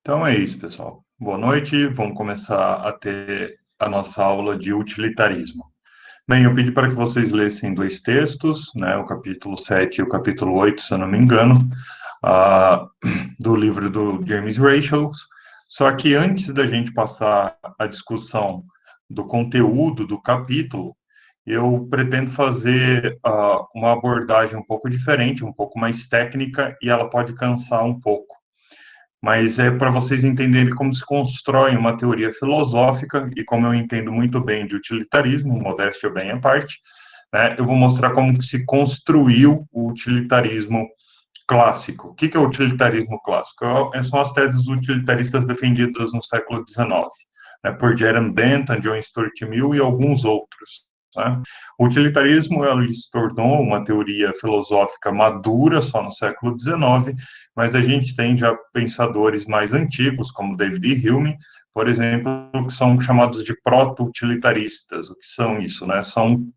Então é isso, pessoal. Boa noite. Vamos começar a ter a nossa aula de utilitarismo. Bem, eu pedi para que vocês lessem dois textos, né, o capítulo 7 e o capítulo 8, se eu não me engano, ah, do livro do James Rachel. Só que antes da gente passar a discussão do conteúdo do capítulo, eu pretendo fazer uma abordagem um pouco diferente, um pouco mais técnica, e ela pode cansar um pouco, mas é para vocês entenderem como se constrói uma teoria filosófica e como eu entendo muito bem de utilitarismo, modéstia bem à parte, né, eu vou mostrar como que se construiu o utilitarismo clássico. O que é o utilitarismo clássico? São as teses utilitaristas defendidas no século XIX, né, por Jeremy Bentham, John Stuart Mill e alguns outros. Né? O utilitarismo ele se tornou uma teoria filosófica madura só no século XIX, mas a gente tem já pensadores mais antigos, como David Hume, por exemplo, que são chamados de proto-utilitaristas. O que são isso? Né? São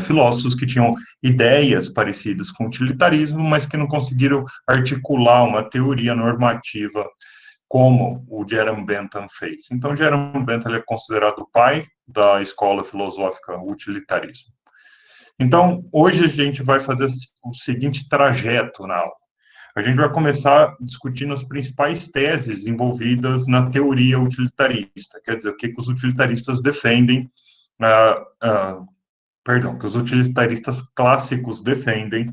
filósofos que tinham ideias parecidas com o utilitarismo, mas que não conseguiram articular uma teoria normativa como o Jeremy Bentham fez. Então, Jeremy Bentham é considerado o pai da escola filosófica utilitarismo. Então, hoje a gente vai fazer o seguinte trajeto na aula. A gente vai começar discutindo as principais teses envolvidas na teoria utilitarista, quer dizer, o que os utilitaristas defendem, que os utilitaristas clássicos defendem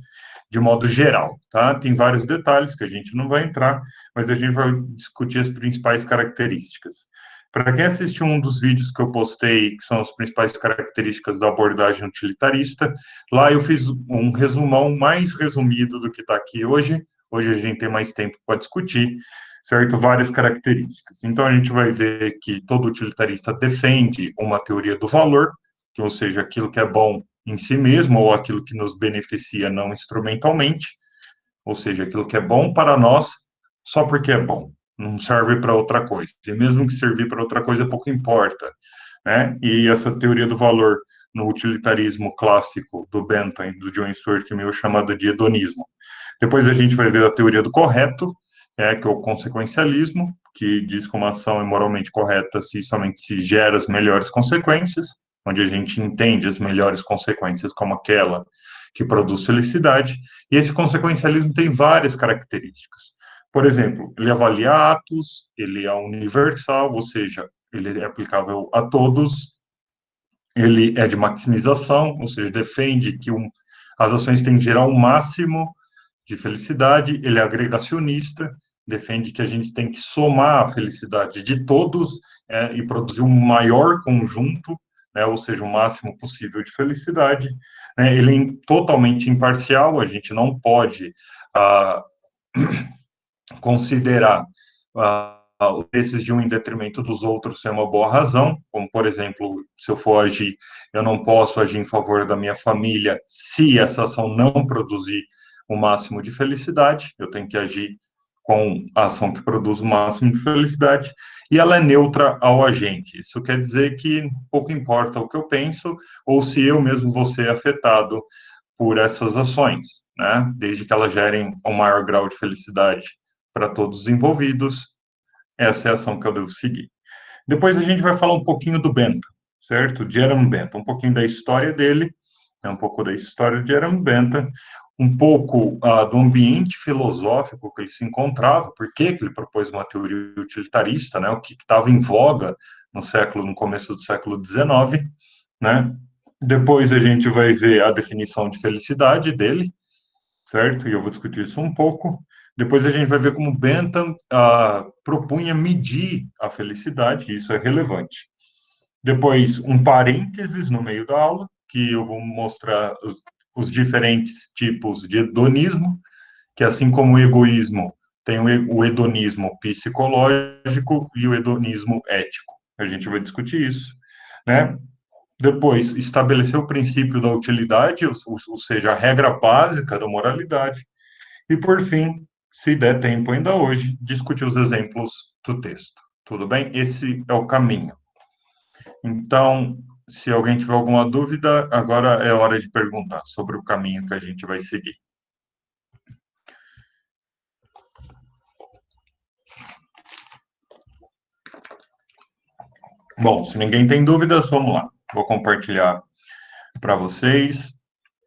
de modo geral, tá? Tem vários detalhes que a gente não vai entrar, mas a gente vai discutir as principais características. Para quem assistiu um dos vídeos que eu postei, que são as principais características da abordagem utilitarista, lá eu fiz um resumão mais resumido do que está aqui hoje. Hoje a gente tem mais tempo para discutir, certo? Várias características. Então a gente vai ver que todo utilitarista defende uma teoria do valor, que, ou seja, aquilo que é bom em si mesmo ou aquilo que nos beneficia não instrumentalmente, ou seja, aquilo que é bom para nós só porque é bom, não serve para outra coisa. E mesmo que servir para outra coisa, pouco importa, né? E essa teoria do valor no utilitarismo clássico do Bentham e do John Stuart Mill chamada de hedonismo. Depois a gente vai ver a teoria do correto, que é o consequencialismo, que diz que uma ação é moralmente correta se somente se gera as melhores consequências, onde a gente entende as melhores consequências como aquela que produz felicidade, e esse consequencialismo tem várias características. Por exemplo, ele avalia atos, ele é universal, ou seja, ele é aplicável a todos, ele é de maximização, ou seja, defende que as ações têm que gerar o máximo de felicidade, ele é agregacionista, defende que a gente tem que somar a felicidade de todos e produzir um maior conjunto, né, ou seja, o máximo possível de felicidade. Né, ele é totalmente imparcial, a gente não pode ah, considerar esses de um em detrimento dos outros sem uma boa razão, como, por exemplo, se eu for agir, eu não posso agir em favor da minha família se essa ação não produzir o máximo de felicidade, eu tenho que agir com a ação que produz o máximo de felicidade, e ela é neutra ao agente. Isso quer dizer que pouco importa o que eu penso, ou se eu mesmo vou ser afetado por essas ações, né? Desde que elas gerem um maior grau de felicidade para todos os envolvidos, essa é a ação que eu devo seguir. Depois a gente vai falar um pouquinho do Bentham, certo? Jeremy Bentham, um pouquinho da história dele, um pouco da história de Jeremy Bentham, um pouco do ambiente filosófico que ele se encontrava, por que ele propôs uma teoria utilitarista, né? O que estava em voga no começo do século XIX, né? Depois a gente vai ver a definição de felicidade dele, certo? E eu vou discutir isso um pouco. Depois a gente vai ver como Bentham propunha medir a felicidade, que isso é relevante. Depois, um parênteses no meio da aula, que eu vou mostrar os diferentes tipos de hedonismo, que assim como o egoísmo, tem o hedonismo psicológico e o hedonismo ético. A gente vai discutir isso, né? Depois, estabelecer o princípio da utilidade, ou seja, a regra básica da moralidade. E, por fim, se der tempo ainda hoje, discutir os exemplos do texto. Tudo bem? Esse é o caminho. Então, se alguém tiver alguma dúvida, agora é hora de perguntar sobre o caminho que a gente vai seguir. Bom, se ninguém tem dúvidas, vamos lá. Vou compartilhar para vocês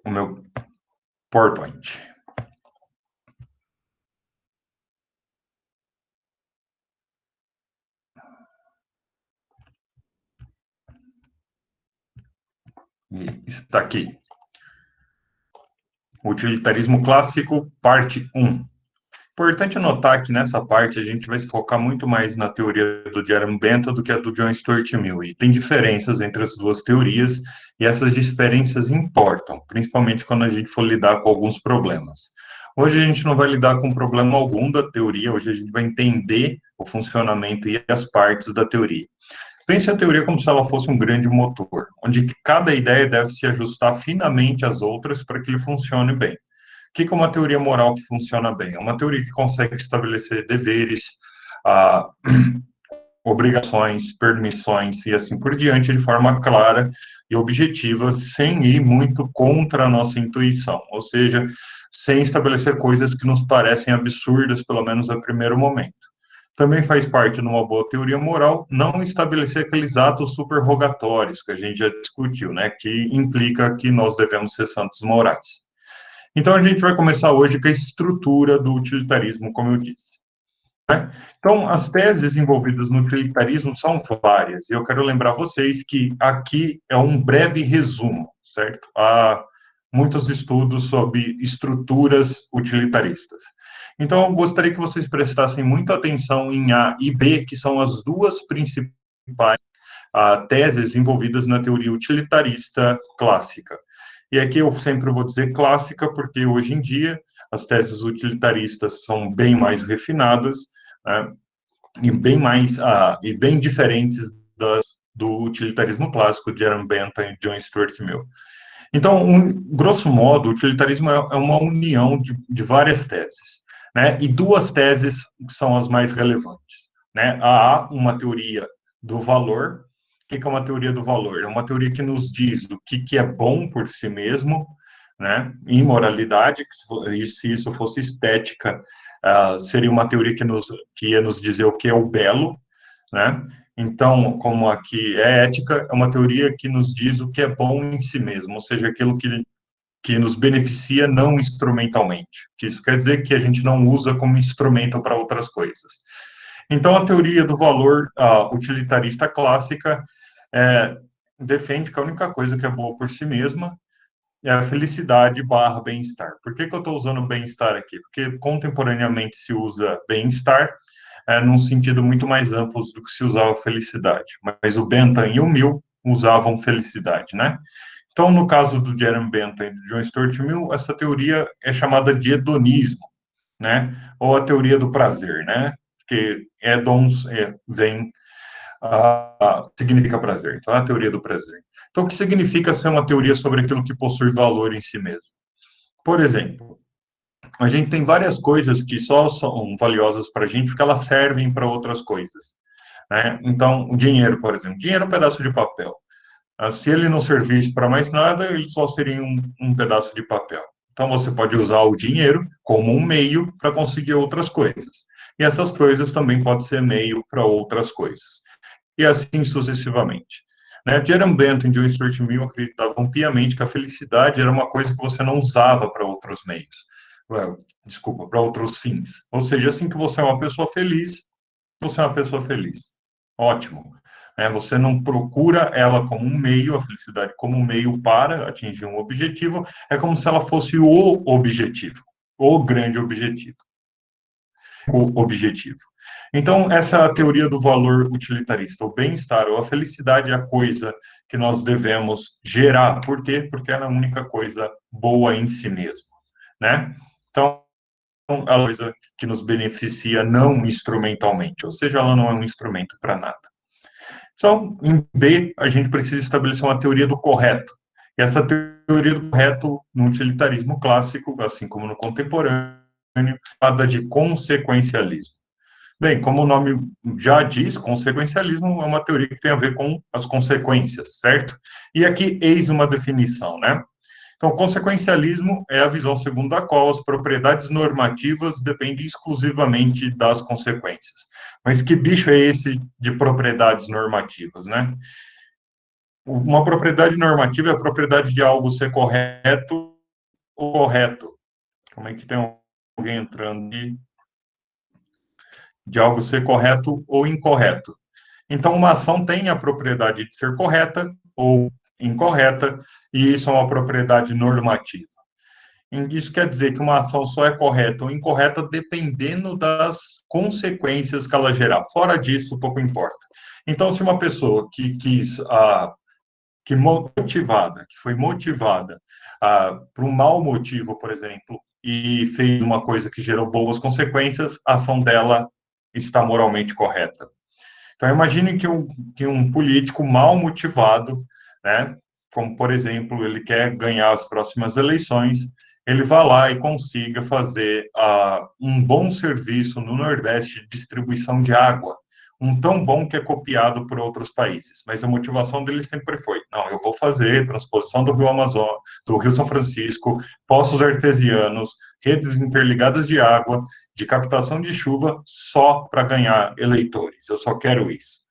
o meu PowerPoint. E está aqui. Utilitarismo clássico, parte 1. Importante notar que nessa parte a gente vai se focar muito mais na teoria do Jeremy Bentham do que a do John Stuart Mill. E tem diferenças entre as duas teorias, e essas diferenças importam, principalmente quando a gente for lidar com alguns problemas. Hoje a gente não vai lidar com problema algum da teoria, hoje a gente vai entender o funcionamento e as partes da teoria. Pense a teoria como se ela fosse um grande motor, onde cada ideia deve se ajustar finamente às outras para que ele funcione bem. O que é uma teoria moral que funciona bem? É uma teoria que consegue estabelecer deveres, ah, obrigações, permissões e assim por diante, de forma clara e objetiva, sem ir muito contra a nossa intuição, ou seja, sem estabelecer coisas que nos parecem absurdas, pelo menos a primeiro momento. Também faz parte de uma boa teoria moral não estabelecer aqueles atos superrogatórios que a gente já discutiu, né, que implica que nós devemos ser santos morais. Então, a gente vai começar hoje com a estrutura do utilitarismo, como eu disse. Né? Então, as teses envolvidas no utilitarismo são várias, e eu quero lembrar vocês que aqui é um breve resumo, certo? Há muitos estudos sobre estruturas utilitaristas. Então, eu gostaria que vocês prestassem muita atenção em A e B, que são as duas principais teses envolvidas na teoria utilitarista clássica. E aqui eu sempre vou dizer clássica, porque hoje em dia as teses utilitaristas são bem mais refinadas, né, e bem diferentes do utilitarismo clássico de Jeremy Bentham e John Stuart Mill. Então, grosso modo, o utilitarismo é uma união de várias teses, né? E duas teses são as mais relevantes, né? Há uma teoria do valor. O que é uma teoria do valor? É uma teoria que nos diz o que é bom por si mesmo, né? Imoralidade, que se isso fosse estética, seria uma teoria que ia nos dizer o que é o belo, né? Então, como aqui é ética, é uma teoria que nos diz o que é bom em si mesmo, ou seja, aquilo que nos beneficia não instrumentalmente. Que isso quer dizer que a gente não usa como instrumento para outras coisas. Então, a teoria do valor utilitarista clássica defende que a única coisa que é boa por si mesma é a felicidade barra bem-estar. Por que eu estou usando bem-estar aqui? Porque contemporaneamente se usa bem-estar num sentido muito mais amplo do que se usava felicidade. Mas o Bentham e o Mill usavam felicidade, né? Então, no caso do Jeremy Bentham e do John Stuart Mill, essa teoria é chamada de hedonismo, né? Ou a teoria do prazer, né? Porque hedons vem significa prazer. Então, é a teoria do prazer. Então, o que significa ser uma teoria sobre aquilo que possui valor em si mesmo? Por exemplo, a gente tem várias coisas que só são valiosas para a gente porque elas servem para outras coisas. Né? Então, o dinheiro, por exemplo. Dinheiro é um pedaço de papel. Se ele não servisse para mais nada, ele só seria um pedaço de papel. Então, você pode usar o dinheiro como um meio para conseguir outras coisas. E essas coisas também podem ser meio para outras coisas. E assim sucessivamente. Né? Jeremy Bentham e John Stuart Mill acreditavam piamente que a felicidade era uma coisa que você não usava para outros meios. Desculpa, para outros fins. Ou seja, assim que você é uma pessoa feliz, você é uma pessoa feliz. Ótimo. Você não procura ela como um meio, a felicidade como um meio para atingir um objetivo, é como se ela fosse o objetivo, o grande objetivo. O objetivo. Então, essa é a teoria do valor utilitarista. O bem-estar ou a felicidade é a coisa que nós devemos gerar. Por quê? Porque ela é a única coisa boa em si mesma, né? Então, é uma coisa que nos beneficia não instrumentalmente, ou seja, ela não é um instrumento para nada. Então, em B, a gente precisa estabelecer uma teoria do correto. E essa teoria do correto, no utilitarismo clássico, assim como no contemporâneo, chamada de consequencialismo. Bem, como o nome já diz, consequencialismo é uma teoria que tem a ver com as consequências, certo? E aqui, eis uma definição, né? Então, consequencialismo é a visão segundo a qual as propriedades normativas dependem exclusivamente das consequências. Mas que bicho é esse de propriedades normativas, né? Uma propriedade normativa é a propriedade de algo ser correto ou correto. Como é que tem alguém entrando aqui? De algo ser correto ou incorreto. Então, uma ação tem a propriedade de ser correta ou incorreta, e isso é uma propriedade normativa. Isso quer dizer que uma ação só é correta ou incorreta dependendo das consequências que ela gerar. Fora disso, pouco importa. Então, se uma pessoa que quis, que foi motivada por um mau motivo, por exemplo, e fez uma coisa que gerou boas consequências, a ação dela está moralmente correta. Então, imagine que um político mal motivado, né, como, por exemplo, ele quer ganhar as próximas eleições, ele vá lá e consiga fazer um bom serviço no Nordeste de distribuição de água, um tão bom que é copiado por outros países. Mas a motivação dele sempre foi: não, eu vou fazer transposição do Rio Amazonas, do Rio São Francisco, poços artesianos, redes interligadas de água, de captação de chuva, só para ganhar eleitores. Eu só quero isso.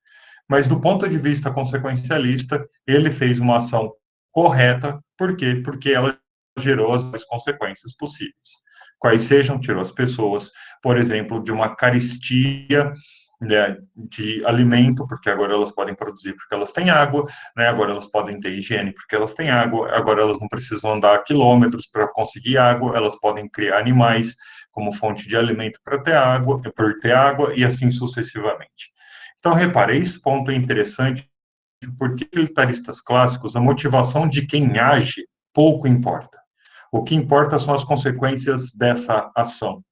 Mas do ponto de vista consequencialista, ele fez uma ação correta, por quê? Porque ela gerou as consequências possíveis. Quais sejam, tirou as pessoas, por exemplo, de uma carestia, né, de alimento, porque agora elas podem produzir porque elas têm água, né, agora elas podem ter higiene porque elas têm água, agora elas não precisam andar quilômetros para conseguir água, elas podem criar animais como fonte de alimento para ter água, por ter água, e assim sucessivamente. Então, repare, esse ponto é interessante, porque utilitaristas clássicos, a motivação de quem age pouco importa. O que importa são as consequências dessa ação.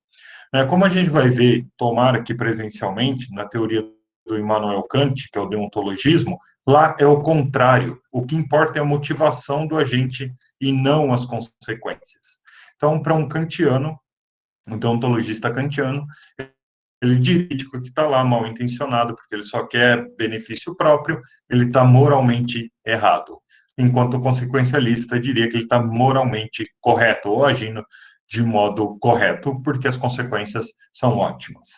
Como a gente vai ver, tomara que presencialmente, na teoria do Immanuel Kant, que é o deontologismo, lá é o contrário. O que importa é a motivação do agente e não as consequências. Então, para um kantiano, um deontologista kantiano, ele jurídico que está lá mal intencionado, porque ele só quer benefício próprio, ele está moralmente errado. Enquanto o consequencialista diria que ele está moralmente correto, ou agindo de modo correto, porque as consequências são ótimas.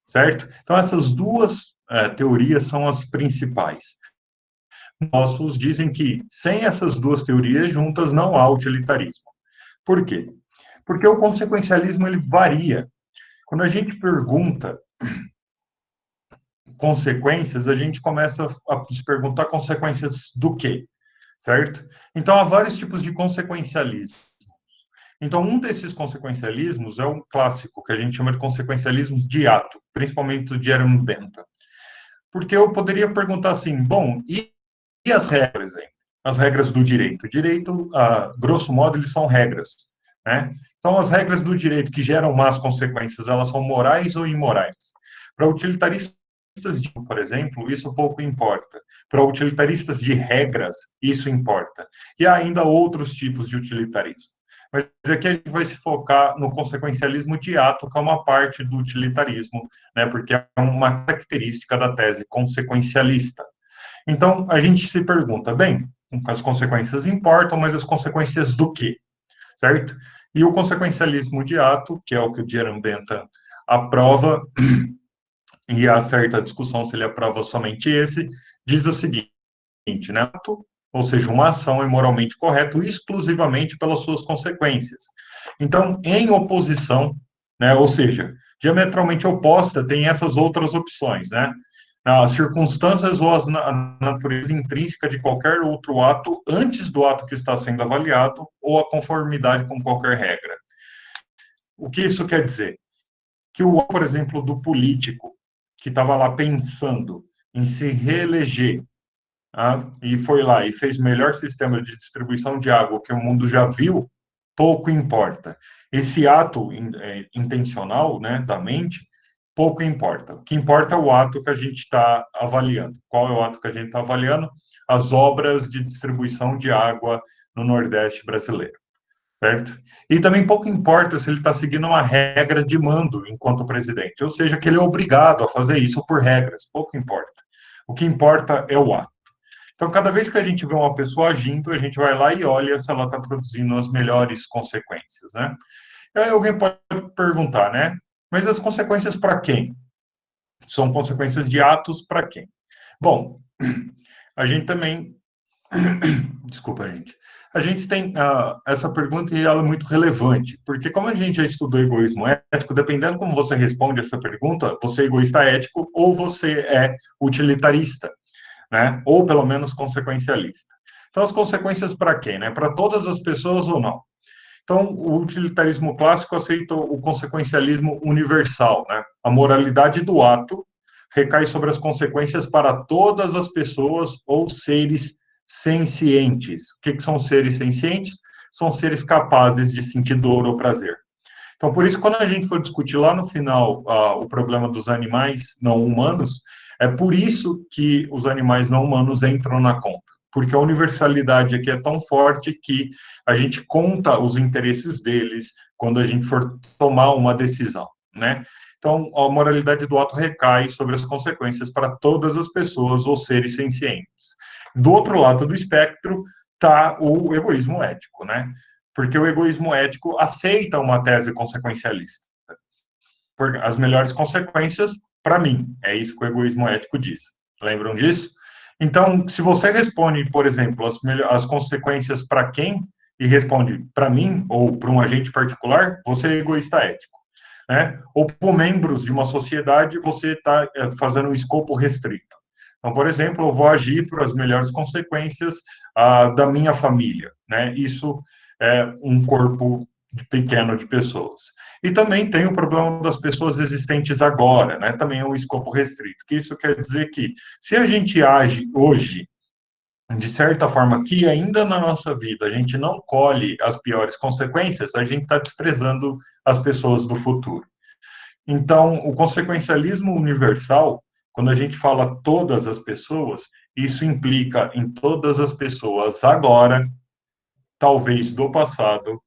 Certo? Então, essas duas teorias são as principais. Filósofos dizem que, sem essas duas teorias juntas, não há utilitarismo. Por quê? Porque o consequencialismo ele varia. Quando a gente pergunta consequências, a gente começa a se perguntar consequências do quê, certo? Então, há vários tipos de consequencialismo. Então, um desses consequencialismos é um clássico, que a gente chama de consequencialismo de ato, principalmente do Jeremy Bentham. Porque eu poderia perguntar assim, bom, e as regras, hein? As regras do direito? O direito, grosso modo, eles são regras, né? Então, as regras do direito que geram más consequências, elas são morais ou imorais? Para utilitaristas, por exemplo, isso pouco importa. Para utilitaristas de regras, isso importa. E há ainda outros tipos de utilitarismo. Mas aqui a gente vai se focar no consequencialismo de ato, que é uma parte do utilitarismo, né, porque é uma característica da tese consequencialista. Então, a gente se pergunta, bem, as consequências importam, mas as consequências do quê? Certo? E o consequencialismo de ato, que é o que o Jeremy Bentham aprova, e há certa discussão se ele aprova somente esse, diz o seguinte, né? Ou seja, uma ação é moralmente correta exclusivamente pelas suas consequências. Então, em oposição, né, ou seja, diametralmente oposta, tem essas outras opções, né? As circunstâncias ou a natureza intrínseca de qualquer outro ato antes do ato que está sendo avaliado ou a conformidade com qualquer regra. O que isso quer dizer? Que por exemplo, do político que estava lá pensando em se reeleger, e foi lá e fez o melhor sistema de distribuição de água que o mundo já viu, pouco importa. Esse ato intencional, né, da mente, pouco importa. O que importa é o ato que a gente está avaliando. Qual é o ato que a gente está avaliando? As obras de distribuição de água no Nordeste brasileiro. Certo? E também pouco importa se ele está seguindo uma regra de mando enquanto presidente, ou seja, que ele é obrigado a fazer isso por regras, pouco importa. O que importa é o ato. Então, cada vez que a gente vê uma pessoa agindo, a gente vai lá e olha se ela está produzindo as melhores consequências, né? E aí alguém pode perguntar, né? Mas as consequências para quem? São consequências de atos para quem? Bom, a gente também. Desculpa, gente. A gente tem essa pergunta e ela é muito relevante, porque como a gente já estudou egoísmo ético, dependendo como você responde essa pergunta, você é egoísta ético ou você é utilitarista, né? Ou pelo menos consequencialista. Então, as consequências para quem, né? Para todas as pessoas ou não? Então, o utilitarismo clássico aceita o consequencialismo universal, né? A moralidade do ato recai sobre as consequências para todas as pessoas ou seres sencientes. O que são seres sencientes? São seres capazes de sentir dor ou prazer. Então, por isso, quando a gente for discutir lá no final o problema dos animais não humanos, é por isso que os animais não humanos entram na conta. Porque a universalidade aqui é tão forte que a gente conta os interesses deles quando a gente for tomar uma decisão, né? Então, a moralidade do ato recai sobre as consequências para todas as pessoas ou seres sencientes. Do outro lado do espectro está o egoísmo ético, né? Porque o egoísmo ético aceita uma tese consequencialista. As melhores consequências para mim, é isso que o egoísmo ético diz. Lembram disso? Então, se você responde, por exemplo, as consequências para quem e responde para mim ou para um agente particular, você é egoísta ético. Né? Ou por membros de uma sociedade, você está fazendo um escopo restrito. Então, por exemplo, eu vou agir para as melhores consequências da minha família. Né? Isso é um corpo pequeno de pessoas. E também tem o problema das pessoas existentes agora, né? Também é um escopo restrito. Que isso quer dizer que se a gente age hoje de certa forma que ainda na nossa vida a gente não colhe as piores consequências, a gente está desprezando as pessoas do futuro. Então, o consequencialismo universal, quando a gente fala todas as pessoas, isso implica em todas as pessoas agora, talvez do passado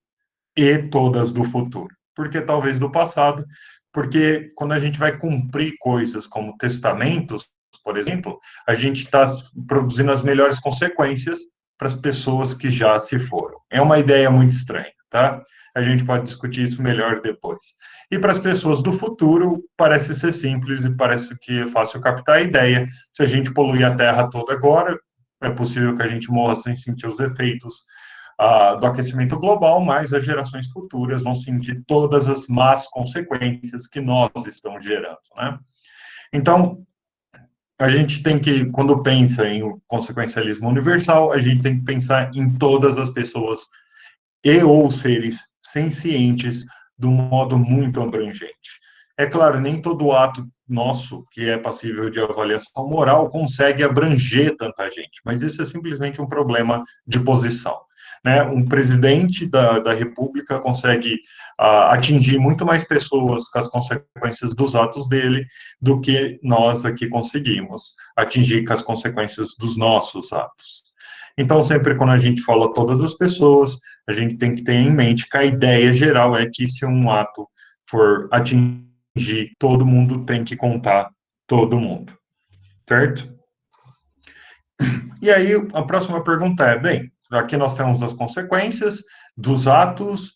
e todas do futuro. Por que talvez do passado? Porque quando a gente vai cumprir coisas como testamentos, por exemplo, a gente está produzindo as melhores consequências para as pessoas que já se foram. É uma ideia muito estranha, tá? A gente pode discutir isso melhor depois. E para as pessoas do futuro, parece ser simples e parece que é fácil captar a ideia. Se a gente poluir a Terra toda agora, é possível que a gente morra sem sentir os efeitos do aquecimento global, mas as gerações futuras vão sentir todas as más consequências que nós estamos gerando, né? Então, a gente tem que, quando pensa em consequencialismo universal, a gente tem que pensar em todas as pessoas e ou seres sencientes de um modo muito abrangente. É claro, nem todo ato nosso que é passível de avaliação moral consegue abranger tanta gente, mas isso é simplesmente um problema de posição. Né? Um presidente da República consegue atingir muito mais pessoas com as consequências dos atos dele do que nós aqui conseguimos atingir com as consequências dos nossos atos. Então, sempre quando a gente fala todas as pessoas, a gente tem que ter em mente que a ideia geral é que se um ato for atingir todo mundo, tem que contar todo mundo, certo? E aí, a próxima pergunta é, bem, aqui nós temos as consequências dos atos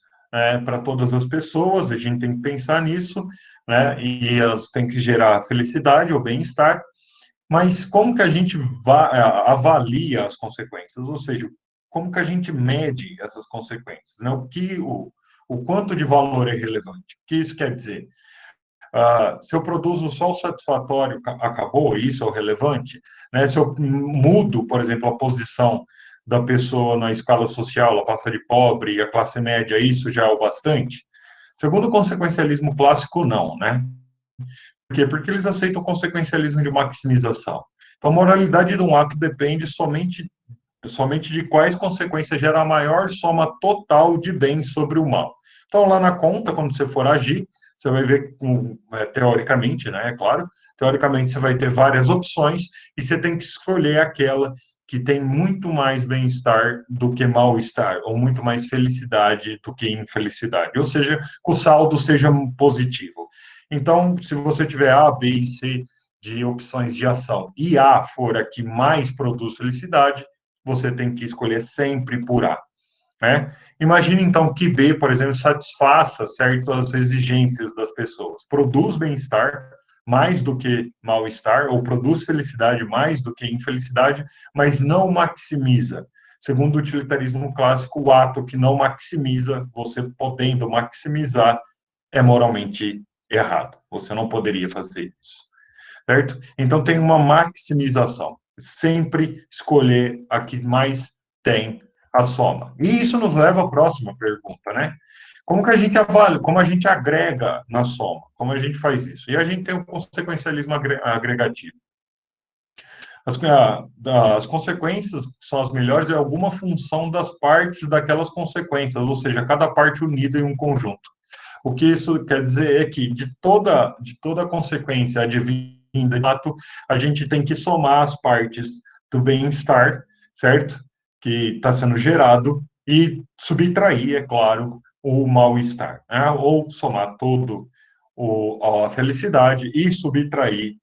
para todas as pessoas, a gente tem que pensar nisso, né, e elas têm que gerar felicidade ou bem-estar, mas como que a gente avalia as consequências? Ou seja, como que a gente mede essas consequências? Né? O quanto de valor é relevante? O que isso quer dizer? Se eu produzo só o satisfatório, acabou, isso é o relevante? Né? Se eu mudo, por exemplo, a posição da pessoa na escala social, ela passa de pobre e a classe média, isso já é o bastante? Segundo o consequencialismo clássico, não, né? Por quê? Porque eles aceitam o consequencialismo de maximização. Então, a moralidade de um ato depende somente de quais consequências gera a maior soma total de bem sobre o mal. Então, lá na conta, quando você for agir, você vai ver, teoricamente, né, é claro, teoricamente você vai ter várias opções e você tem que escolher aquela que tem muito mais bem-estar do que mal-estar, ou muito mais felicidade do que infelicidade, ou seja, que o saldo seja positivo. Então, se você tiver A, B e C de opções de ação e A for a que mais produz felicidade, você tem que escolher sempre por A, né? Imagine, então, que B, por exemplo, satisfaça certas exigências das pessoas. Produz bem-estar mais do que mal-estar, ou produz felicidade mais do que infelicidade, mas não maximiza. Segundo o utilitarismo clássico, o ato que não maximiza, você podendo maximizar, é moralmente errado. Você não poderia fazer isso, certo? Então, tem uma maximização. Sempre escolher a que mais tem a soma. E isso nos leva à próxima pergunta, né? Como que a gente avalia, como a gente agrega na soma? Como a gente faz isso? E a gente tem o consequencialismo agregativo. As consequências que são as melhores é alguma função das partes daquelas consequências, ou seja, cada parte unida em um conjunto. O que isso quer dizer é que de toda consequência advinda de ato, a gente tem que somar as partes do bem-estar, certo? Que está sendo gerado, e subtrair, é claro, o mal-estar, né? Ou somar a felicidade e subtrair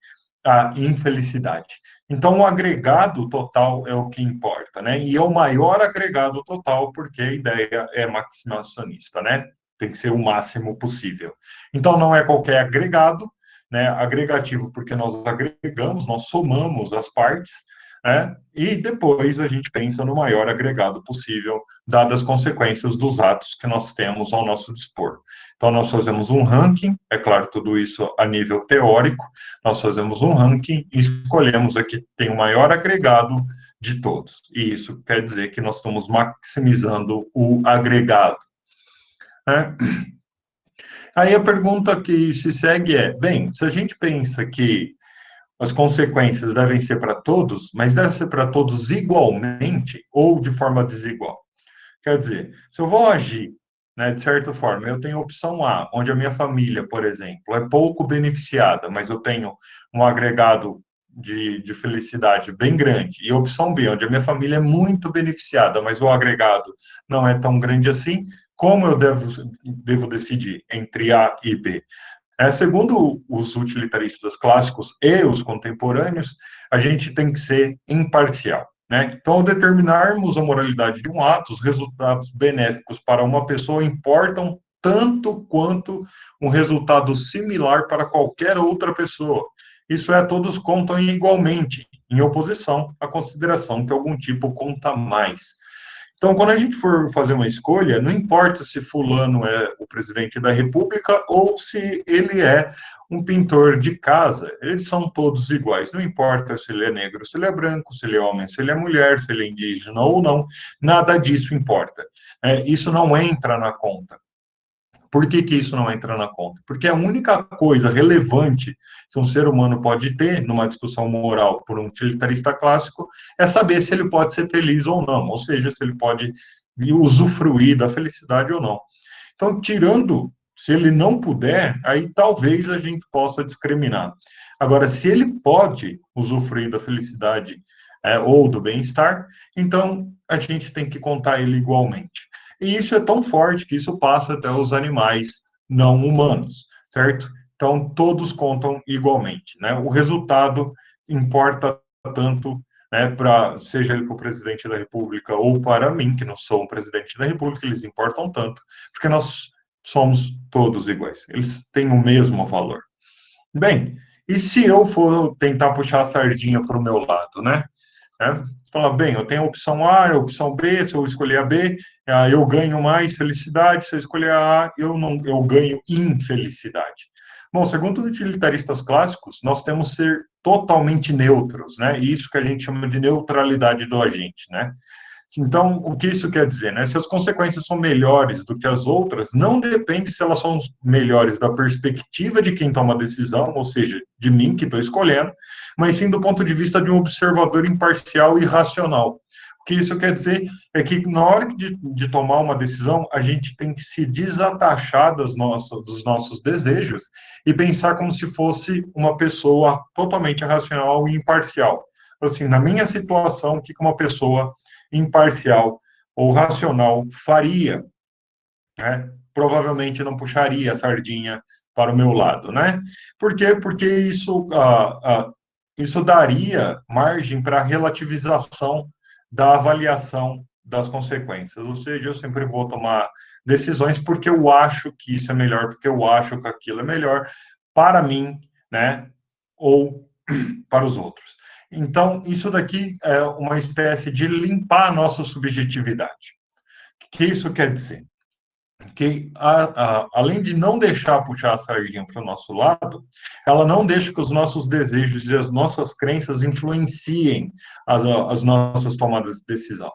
a infelicidade. Então, o agregado total é o que importa, né? E é o maior agregado total, porque a ideia é maximacionista, né? Tem que ser o máximo possível. Então, não é qualquer agregado, né? Agregativo, porque nós agregamos, nós somamos as partes, né? E depois a gente pensa no maior agregado possível, dadas as consequências dos atos que nós temos ao nosso dispor. Então, nós fazemos um ranking, é claro, tudo isso a nível teórico, nós fazemos um ranking e escolhemos a que tem o maior agregado de todos. E isso quer dizer que nós estamos maximizando o agregado, né? Aí a pergunta que se segue é: bem, se a gente pensa que as consequências devem ser para todos, mas devem ser para todos igualmente ou de forma desigual? Quer dizer, se eu vou agir, né, de certa forma, eu tenho a opção A, onde a minha família, por exemplo, é pouco beneficiada, mas eu tenho um agregado de felicidade bem grande, e a opção B, onde a minha família é muito beneficiada, mas o agregado não é tão grande assim, como eu devo decidir entre A e B? Segundo os utilitaristas clássicos e os contemporâneos, a gente tem que ser imparcial, né? Então, ao determinarmos a moralidade de um ato, os resultados benéficos para uma pessoa importam tanto quanto um resultado similar para qualquer outra pessoa. Isso é, todos contam igualmente, em oposição à consideração que algum tipo conta mais. Então, quando a gente for fazer uma escolha, não importa se fulano é o presidente da República ou se ele é um pintor de casa, eles são todos iguais. Não importa se ele é negro, se ele é branco, se ele é homem, se ele é mulher, se ele é indígena ou não, nada disso importa. Isso não entra na conta. Por que que isso não entra na conta? Porque a única coisa relevante que um ser humano pode ter numa discussão moral por um utilitarista clássico é saber se ele pode ser feliz ou não, ou seja, se ele pode usufruir da felicidade ou não. Então, tirando, se ele não puder, aí talvez a gente possa discriminar. Agora, se ele pode usufruir da felicidade ou do bem-estar, então a gente tem que contar ele igualmente. E isso é tão forte que isso passa até os animais não humanos, certo? Então, todos contam igualmente, né? O resultado importa tanto, né, para seja ele para o presidente da República ou para mim, que não sou um presidente da República, eles importam tanto, porque nós somos todos iguais, eles têm o mesmo valor. Bem, e se eu for tentar puxar a sardinha para o meu lado, né? Falar, bem, eu tenho a opção A, a opção B, se eu escolher a B, eu ganho mais felicidade, se eu escolher a A, eu ganho infelicidade. Bom, segundo os utilitaristas clássicos, nós temos que ser totalmente neutros, né? Isso que a gente chama de neutralidade do agente, né? Então, o que isso quer dizer? Né? Se as consequências são melhores do que as outras, não depende se elas são melhores da perspectiva de quem toma a decisão, ou seja, de mim que estou escolhendo, mas sim do ponto de vista de um observador imparcial e racional. O que isso quer dizer é que, na hora de tomar uma decisão, a gente tem que se desatachar dos nossos desejos e pensar como se fosse uma pessoa totalmente racional e imparcial. Assim, na minha situação, o que uma pessoa imparcial ou racional faria, né? Provavelmente não puxaria a sardinha para o meu lado, né? Por quê? Porque isso daria margem para a relativização da avaliação das consequências. Ou seja, eu sempre vou tomar decisões porque eu acho que isso é melhor, porque eu acho que aquilo é melhor para mim, né? Ou para os outros. Então, isso daqui é uma espécie de limpar a nossa subjetividade. O que isso quer dizer? Que, além de não deixar puxar a sardinha para o nosso lado, ela não deixa que os nossos desejos e as nossas crenças influenciem as nossas tomadas de decisão.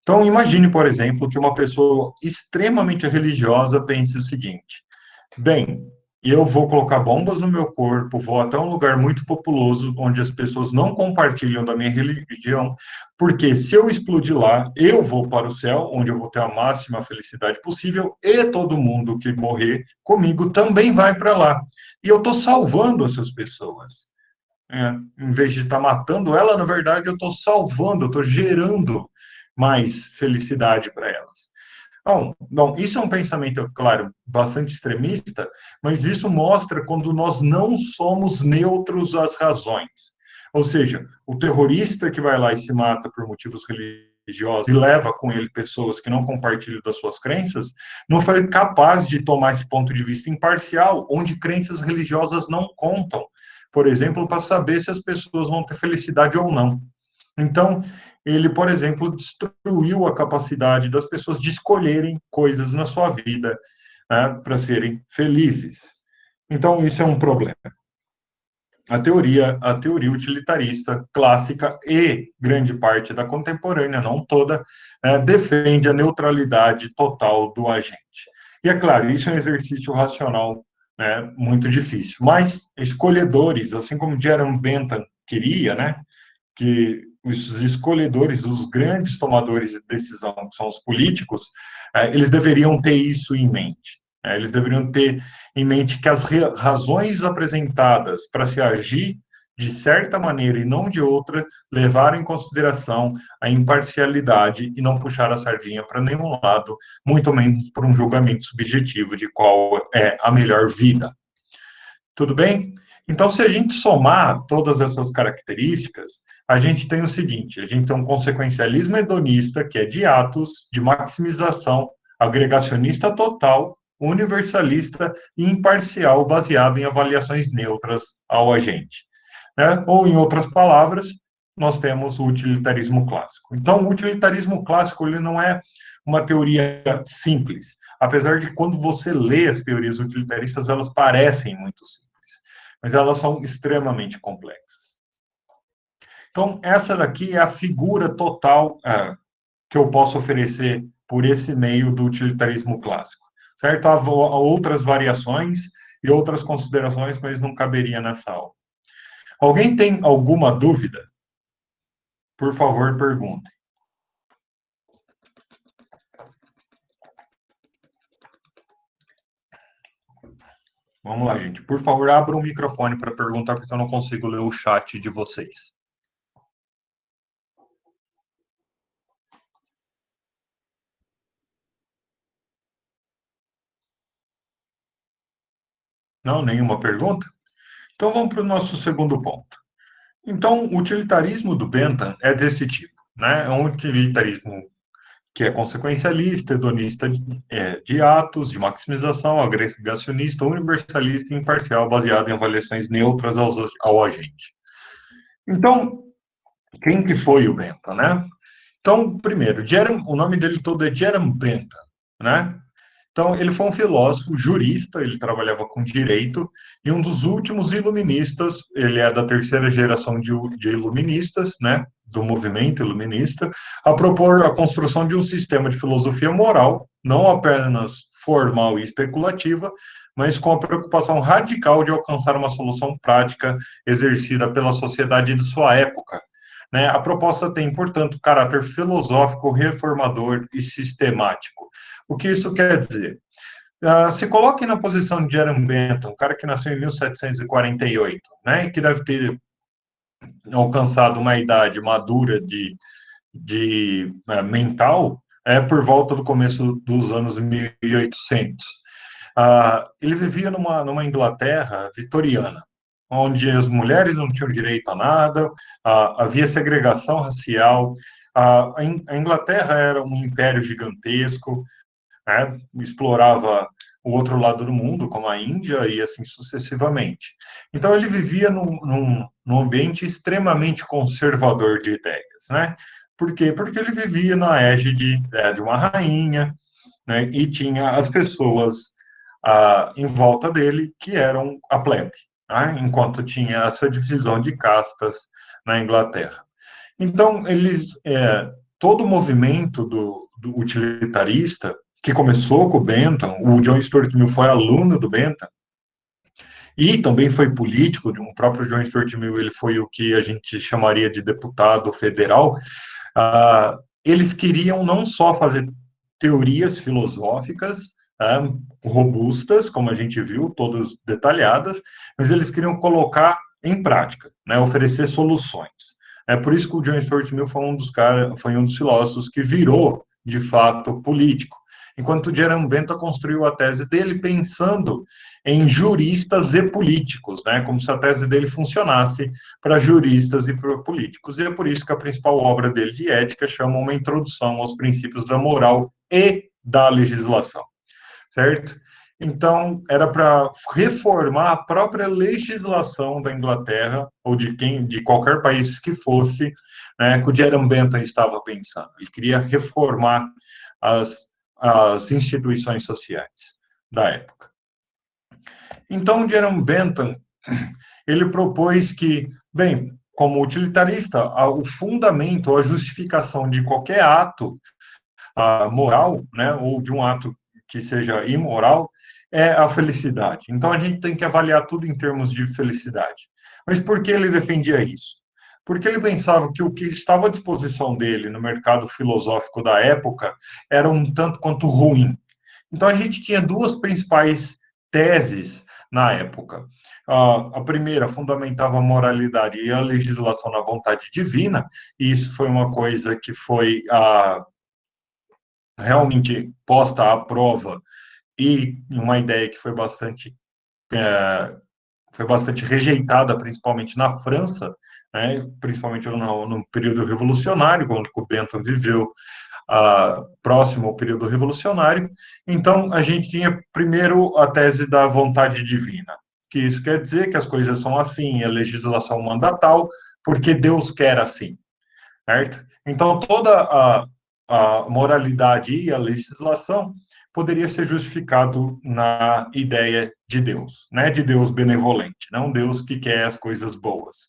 Então, imagine, por exemplo, que uma pessoa extremamente religiosa pense o seguinte: bem, eu vou colocar bombas no meu corpo, vou até um lugar muito populoso, onde as pessoas não compartilham da minha religião, porque se eu explodir lá, eu vou para o céu, onde eu vou ter a máxima felicidade possível, e todo mundo que morrer comigo também vai para lá. E eu estou salvando essas pessoas. Em vez de estar matando ela, na verdade, eu estou salvando, eu estou gerando mais felicidade para elas. Bom, isso é um pensamento, claro, bastante extremista, mas isso mostra quando nós não somos neutros às razões. Ou seja, o terrorista que vai lá e se mata por motivos religiosos e leva com ele pessoas que não compartilham das suas crenças, não foi capaz de tomar esse ponto de vista imparcial, onde crenças religiosas não contam, por exemplo, para saber se as pessoas vão ter felicidade ou não. Então, ele, por exemplo, destruiu a capacidade das pessoas de escolherem coisas na sua vida, né, para serem felizes. Então, isso é um problema. A teoria utilitarista clássica e grande parte da contemporânea, não toda, defende a neutralidade total do agente. E é claro, isso é um exercício racional, né, muito difícil. Mas escolhedores, assim como Jerome Bentham queria, né, que os escolhedores, os grandes tomadores de decisão, que são os políticos, eles deveriam ter isso em mente. Eles deveriam ter em mente que as razões apresentadas para se agir de certa maneira e não de outra, levaram em consideração a imparcialidade e não puxar a sardinha para nenhum lado, muito menos por um julgamento subjetivo de qual é a melhor vida. Tudo bem? Então, se a gente somar todas essas características, a gente tem o seguinte: a gente tem um consequencialismo hedonista, que é de atos, de maximização, agregacionista total, universalista e imparcial, baseado em avaliações neutras ao agente. Né? Ou, em outras palavras, nós temos o utilitarismo clássico. Então, o utilitarismo clássico ele não é uma teoria simples, apesar de quando você lê as teorias utilitaristas, elas parecem muito simples, mas elas são extremamente complexas. Então, essa daqui é a figura total que eu posso oferecer por esse meio do utilitarismo clássico. Certo? Há outras variações e outras considerações, mas não caberia nessa aula. Alguém tem alguma dúvida? Por favor, pergunte. Vamos lá, gente. Por favor, abra o microfone para perguntar, porque eu não consigo ler o chat de vocês. Não, nenhuma pergunta? Então vamos para o nosso segundo ponto. Então, o utilitarismo do Bentham é desse tipo, né? É um utilitarismo que é consequencialista, hedonista de atos, de maximização, agregacionista, universalista e imparcial, baseado em avaliações neutras ao agente. Então, quem que foi o Bentham, né? Então, primeiro, o nome dele todo é Jerome Bentham, né? Então, ele foi um filósofo, jurista, ele trabalhava com direito, e um dos últimos iluministas, ele é da terceira geração de iluministas, né, do movimento iluminista, a propor a construção de um sistema de filosofia moral, não apenas formal e especulativa, mas com a preocupação radical de alcançar uma solução prática exercida pela sociedade de sua época. Né? A proposta tem, portanto, caráter filosófico, reformador e sistemático. O que isso quer dizer? Se coloque na posição de Jerome Bentham, um cara que nasceu em 1748, né, e que deve ter alcançado uma idade madura de mental por volta do começo dos anos 1800. Ele vivia numa Inglaterra vitoriana, onde as mulheres não tinham direito a nada, havia segregação racial. A Inglaterra era um império gigantesco, né, explorava o outro lado do mundo, como a Índia, e assim sucessivamente. Então, ele vivia num ambiente extremamente conservador de ideias, né? Por quê? Porque ele vivia na égide de uma rainha, né, e tinha as pessoas em volta dele que eram a plebe, né, enquanto tinha essa divisão de castas na Inglaterra. Então, todo o movimento do utilitarista, que começou com o Bentham, o John Stuart Mill foi aluno do Bentham, e também foi político, o próprio John Stuart Mill, ele foi o que a gente chamaria de deputado federal. Eles queriam não só fazer teorias filosóficas robustas, como a gente viu, todas detalhadas, mas eles queriam colocar em prática, né, oferecer soluções. É por isso que o John Stuart Mill foi um dos filósofos que virou, de fato, político. Enquanto o Jerome Bentham construiu a tese dele pensando em juristas e políticos, né, como se a tese dele funcionasse para juristas e para políticos. E é por isso que a principal obra dele de ética chama Uma Introdução aos Princípios da Moral e da Legislação, certo? Então, era para reformar a própria legislação da Inglaterra, ou de qualquer país que fosse, né, que o Jerome Bentham estava pensando. Ele queria reformar as instituições sociais da época. Então, o Jerome Bentham, ele propôs que, bem, como utilitarista, o fundamento, a justificação de qualquer ato moral, né, ou de um ato que seja imoral, é a felicidade. Então, a gente tem que avaliar tudo em termos de felicidade. Mas por que ele defendia isso? Porque ele pensava que o que estava à disposição dele no mercado filosófico da época era um tanto quanto ruim. Então, a gente tinha duas principais teses na época. A primeira fundamentava a moralidade e a legislação na vontade divina, e isso foi uma coisa que foi realmente posta à prova, e uma ideia que foi bastante rejeitada, principalmente na França, né, principalmente no período revolucionário, quando o Bentham viveu próximo ao período revolucionário. Então, a gente tinha primeiro a tese da vontade divina, que isso quer dizer que as coisas são assim, a legislação manda tal, porque Deus quer assim, certo? Então, toda a moralidade e a legislação poderia ser justificado na ideia de Deus, né? De Deus benevolente, não Deus que quer as coisas boas.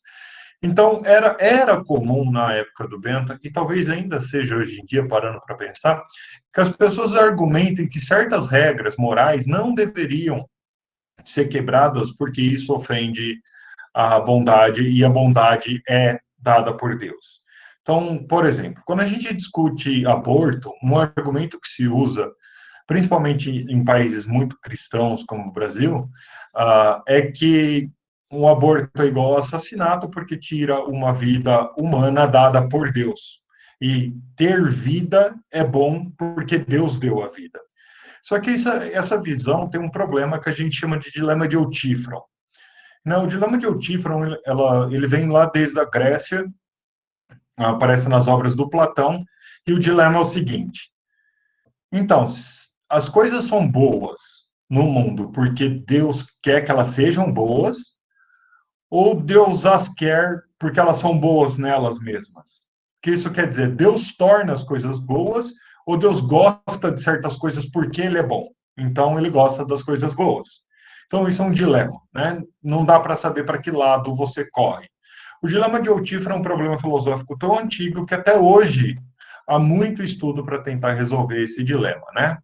Então, era comum na época do Bentham, e talvez ainda seja hoje em dia, parando para pensar, que as pessoas argumentem que certas regras morais não deveriam ser quebradas porque isso ofende a bondade, e a bondade é dada por Deus. Então, por exemplo, quando a gente discute aborto, um argumento que se usa, principalmente em países muito cristãos como o Brasil, é que um aborto é igual ao assassinato porque tira uma vida humana dada por Deus. E ter vida é bom porque Deus deu a vida. Só que essa visão tem um problema que a gente chama de dilema de Eutífron. Não, o dilema de Eutífron, ele vem lá desde a Grécia, aparece nas obras do Platão, e o dilema é o seguinte: então, as coisas são boas no mundo porque Deus quer que elas sejam boas, ou Deus as quer porque elas são boas nelas mesmas? O que isso quer dizer? Deus torna as coisas boas, ou Deus gosta de certas coisas porque ele é bom? Então, ele gosta das coisas boas. Então, isso é um dilema, né? Não dá para saber para que lado você corre. O dilema de Eutífero é um problema filosófico tão antigo que até hoje há muito estudo para tentar resolver esse dilema, né?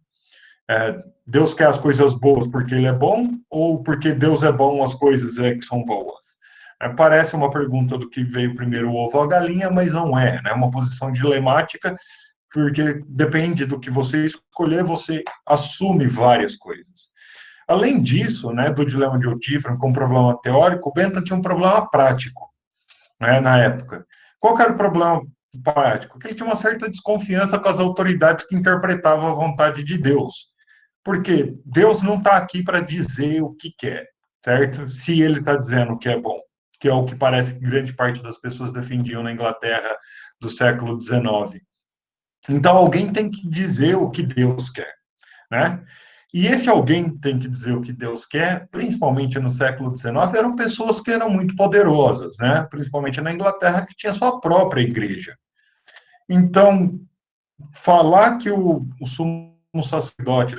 Deus quer as coisas boas porque ele é bom, ou porque Deus é bom, as coisas que são boas? Parece uma pergunta do que veio primeiro o ovo ou a galinha, mas não é, né? É uma posição dilemática, porque depende do que você escolher, você assume várias coisas. Além disso, né, do dilema de Eutífron com um problema teórico, o Bentham tinha um problema prático, né, na época. Qual era o problema prático? Que ele tinha uma certa desconfiança com as autoridades que interpretavam a vontade de Deus. Porque Deus não está aqui para dizer o que quer, certo? Se ele está dizendo que é bom, que é o que parece que grande parte das pessoas defendiam na Inglaterra do século XIX. Então, alguém tem que dizer o que Deus quer, né? E esse alguém tem que dizer o que Deus quer, principalmente no século XIX, eram pessoas que eram muito poderosas, né? Principalmente na Inglaterra, que tinha sua própria igreja. Então, falar que o sumo sacerdote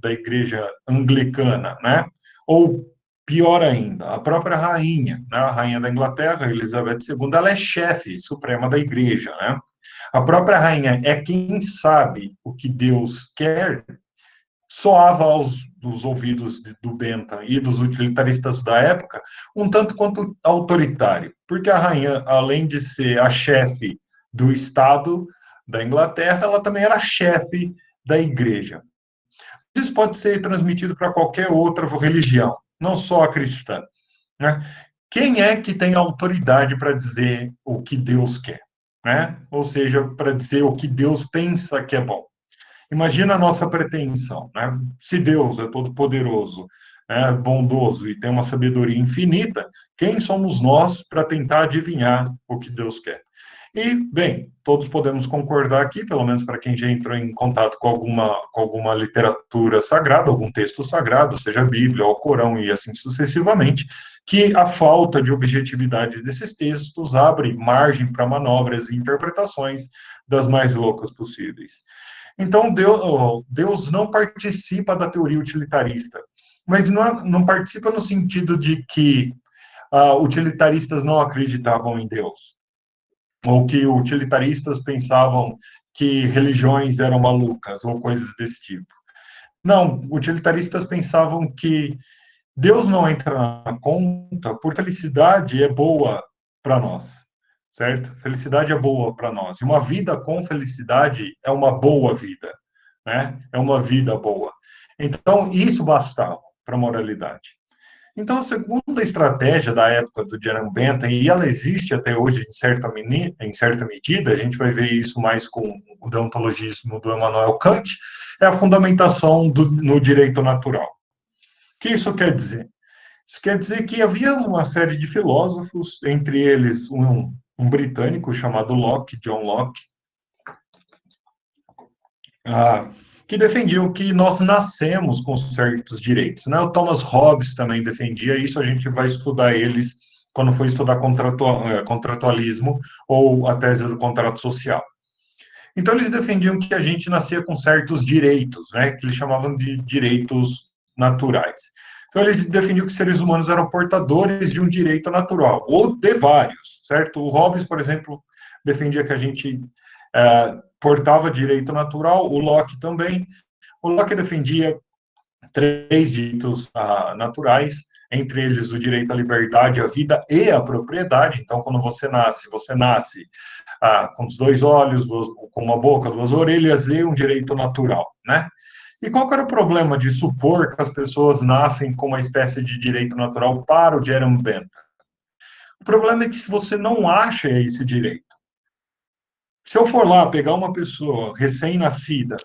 da igreja anglicana, né? Ou pior ainda, a própria rainha, né? A rainha da Inglaterra, Elizabeth II, ela é chefe suprema da igreja, né? A própria rainha é quem sabe o que Deus quer, soava dos ouvidos do Bentham e dos utilitaristas da época um tanto quanto autoritário, porque a rainha, além de ser a chefe do Estado da Inglaterra, ela também era chefe da igreja. Isso pode ser transmitido para qualquer outra religião, não só a cristã, né? Quem é que tem autoridade para dizer o que Deus quer, né? Ou seja, para dizer o que Deus pensa que é bom. Imagina a nossa pretensão, né? Se Deus é todo-poderoso, é bondoso e tem uma sabedoria infinita, quem somos nós para tentar adivinhar o que Deus quer? E, bem, todos podemos concordar aqui, pelo menos para quem já entrou em contato com alguma literatura sagrada, algum texto sagrado, seja a Bíblia, ou o Corão e assim sucessivamente, que a falta de objetividade desses textos abre margem para manobras e interpretações das mais loucas possíveis. Então, Deus não participa da teoria utilitarista, mas não participa no sentido de que utilitaristas não acreditavam em Deus, ou que utilitaristas pensavam que religiões eram malucas, ou coisas desse tipo. Não, utilitaristas pensavam que Deus não entra na conta porque a felicidade é boa para nós, certo? Felicidade é boa para nós. E uma vida com felicidade é uma boa vida, né? É uma vida boa. Então, isso bastava para a moralidade. Então, a segunda estratégia da época do Jerome Bentham, e ela existe até hoje em certa medida, a gente vai ver isso mais com o deontologismo do Immanuel Kant, é a fundamentação no direito natural. O que isso quer dizer? Isso quer dizer que havia uma série de filósofos, entre eles um britânico chamado Locke, John Locke, ah, que defendiam que nós nascemos com certos direitos, né? O Thomas Hobbes também defendia isso, a gente vai estudar eles quando for estudar contratualismo ou a tese do contrato social. Então, eles defendiam que a gente nascia com certos direitos, né? Que eles chamavam de direitos naturais. Então, eles defendiam que seres humanos eram portadores de um direito natural, ou de vários, certo? O Hobbes, por exemplo, defendia que a gente portava direito natural, o Locke também. O Locke defendia três direitos naturais, entre eles o direito à liberdade, à vida e à propriedade. Então, quando você nasce com os dois olhos, com uma boca, duas orelhas e um direito natural, né? E qual era o problema de supor que as pessoas nascem com uma espécie de direito natural para o Jerome Bentham? O problema é que se você não acha esse direito, se eu for lá pegar uma pessoa recém-nascida,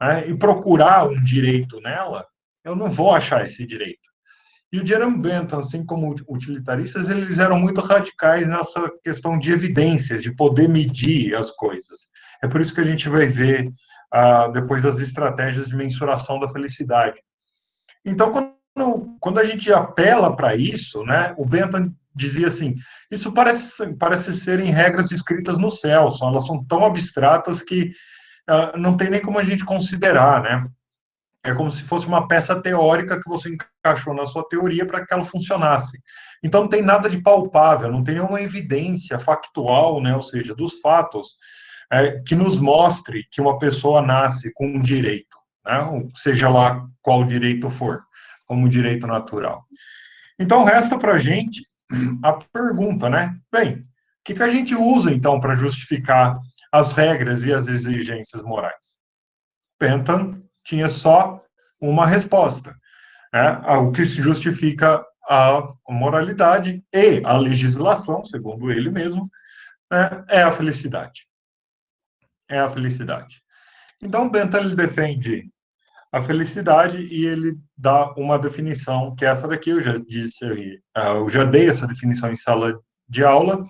né, e procurar um direito nela, eu não vou achar esse direito. E o Jerome Bentham, assim como utilitaristas, eles eram muito radicais nessa questão de evidências, de poder medir as coisas. É por isso que a gente vai ver depois as estratégias de mensuração da felicidade. Então, quando a gente apela para isso, né, o Bentham dizia assim, isso parece serem regras escritas no céu, elas são tão abstratas que não tem nem como a gente considerar, né? É como se fosse uma peça teórica que você encaixou na sua teoria para que ela funcionasse. Então não tem nada de palpável, não tem nenhuma evidência factual, né? Ou seja, dos fatos, que nos mostre que uma pessoa nasce com um direito, né? Seja lá qual direito for, como um direito natural. Então resta para a gente a pergunta, né? Bem, o que a gente usa então para justificar as regras e as exigências morais? Bentham tinha só uma resposta, né? O que justifica a moralidade e a legislação, segundo ele mesmo, né? É a felicidade. É a felicidade. Então, Bentham ele defende a felicidade, e ele dá uma definição, que é essa daqui, eu já disse, eu já dei essa definição em sala de aula,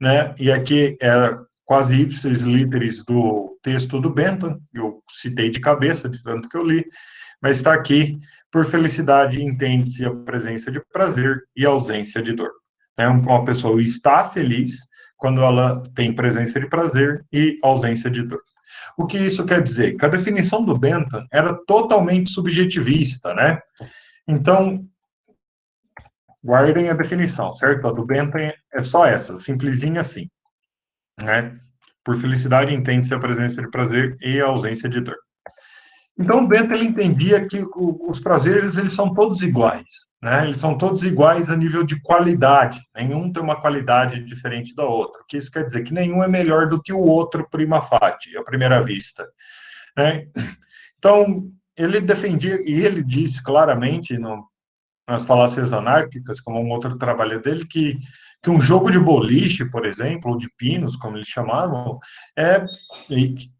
né? E aqui é quase ipsis literis do texto do Bentham, eu citei de cabeça, de tanto que eu li, mas está aqui: por felicidade entende-se a presença de prazer e ausência de dor. Uma pessoa está feliz quando ela tem presença de prazer e ausência de dor. O que isso quer dizer? Que a definição do Bentham era totalmente subjetivista, né? Então, guardem a definição, certo? A do Bentham é só essa, simplesinha assim, né? Por felicidade entende-se a presença de prazer e a ausência de dor. Então, o Bento ele entendia que os prazeres eles são todos iguais, né? Eles são todos iguais a nível de qualidade. Nenhum tem uma qualidade diferente da outra. O que isso quer dizer? Que nenhum é melhor do que o outro prima facie, à primeira vista, né? Então, ele defendia, e ele diz claramente nas falácias anárquicas, como um outro trabalho dele, que um jogo de boliche, por exemplo, ou de pinos, como eles chamavam, é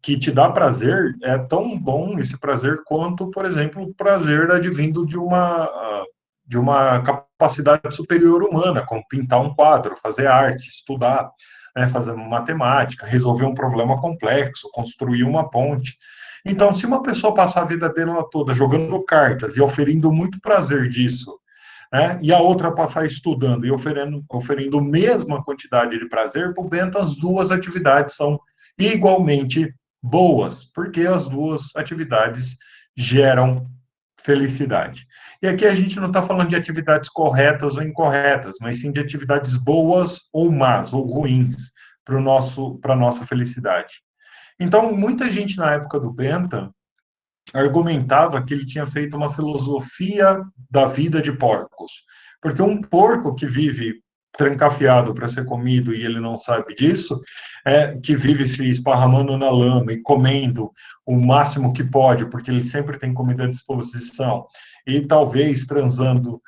que te dá prazer, é tão bom esse prazer quanto, por exemplo, o prazer advindo de uma capacidade superior humana, como pintar um quadro, fazer arte, estudar, né, fazer matemática, resolver um problema complexo, construir uma ponte. Então, se uma pessoa passar a vida dela toda jogando cartas e oferindo muito prazer disso, né, e a outra passar estudando e oferindo a mesma quantidade de prazer, por Bento, as duas atividades são igualmente boas, porque as duas atividades geram felicidade. E aqui a gente não está falando de atividades corretas ou incorretas, mas sim de atividades boas ou más, ou ruins, para a nossa felicidade. Então, muita gente na época do Bentham argumentava que ele tinha feito uma filosofia da vida de porcos. Porque um porco que vive trancafiado para ser comido e ele não sabe disso, que vive se esparramando na lama e comendo o máximo que pode, porque ele sempre tem comida à disposição, e talvez transando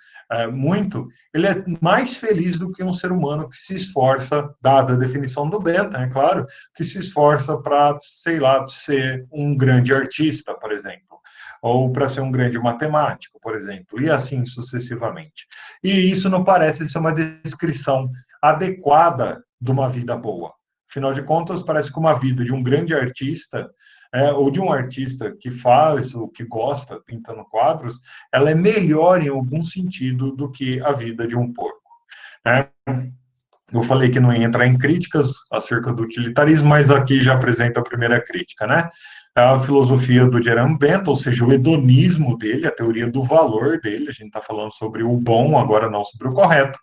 muito, ele é mais feliz do que um ser humano que se esforça, dada a definição do Bentham, é claro, que se esforça para, sei lá, ser um grande artista, por exemplo, ou para ser um grande matemático, por exemplo, e assim sucessivamente. E isso não parece ser uma descrição adequada de uma vida boa. Afinal de contas, parece que uma vida de um grande artista, ou de um artista que faz o que gosta, pintando quadros, ela é melhor em algum sentido do que a vida de um porco. Né? Eu falei que não ia entrar em críticas acerca do utilitarismo, mas aqui já apresenta a primeira crítica, né? A filosofia do Jerome Bentham, ou seja, o hedonismo dele, a teoria do valor dele, a gente está falando sobre o bom, agora não sobre o correto,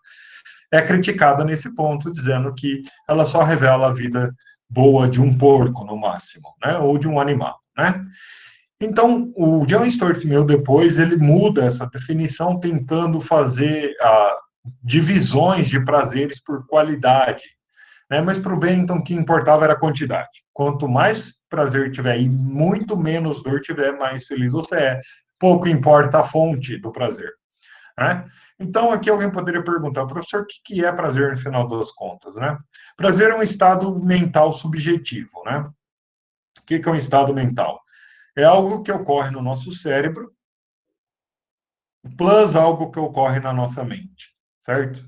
é criticada nesse ponto, dizendo que ela só revela a vida boa de um porco, no máximo, né? Ou de um animal, né? Então, o John Stuart Mill, depois, ele muda essa definição, tentando fazer divisões de prazeres por qualidade, né? Mas para o Bentham, o que importava era a quantidade. Quanto mais prazer tiver e muito menos dor tiver, mais feliz você é. Pouco importa a fonte do prazer, né? Então, aqui alguém poderia perguntar, professor, o que é prazer no final das contas, né? Prazer é um estado mental subjetivo, né? O que é um estado mental? É algo que ocorre no nosso cérebro, plus algo que ocorre na nossa mente, certo?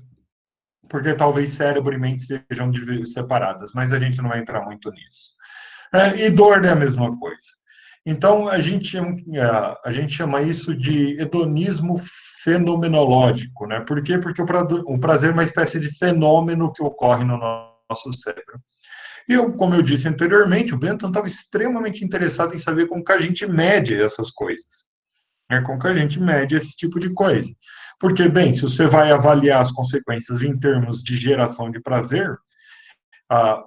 Porque talvez cérebro e mente sejam separadas, mas a gente não vai entrar muito nisso. E dor é a mesma coisa. Então, a gente chama isso de hedonismo fenomenológico, né? Por quê? Porque o prazer é uma espécie de fenômeno que ocorre no nosso cérebro. E eu, como eu disse anteriormente, o Bentham estava extremamente interessado em saber como que a gente mede essas coisas, né? Como que a gente mede esse tipo de coisa. Porque, bem, se você vai avaliar as consequências em termos de geração de prazer,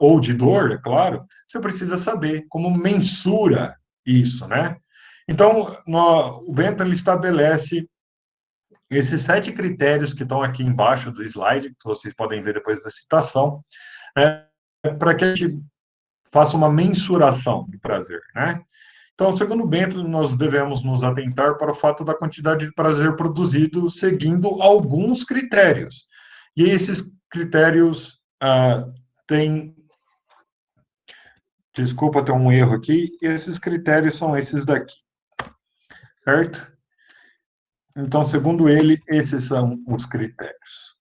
ou de dor, é claro, você precisa saber como mensura isso, né? Então, o Bentham ele estabelece esses 7 critérios que estão aqui embaixo do slide, que vocês podem ver depois da citação, né, para que a gente faça uma mensuração do prazer, né? Então, segundo Bentham, nós devemos nos atentar para o fato da quantidade de prazer produzido seguindo alguns critérios. E esses critérios têm. Desculpa ter um erro aqui. Esses critérios são esses daqui. certo? Então, segundo ele, esses são os critérios.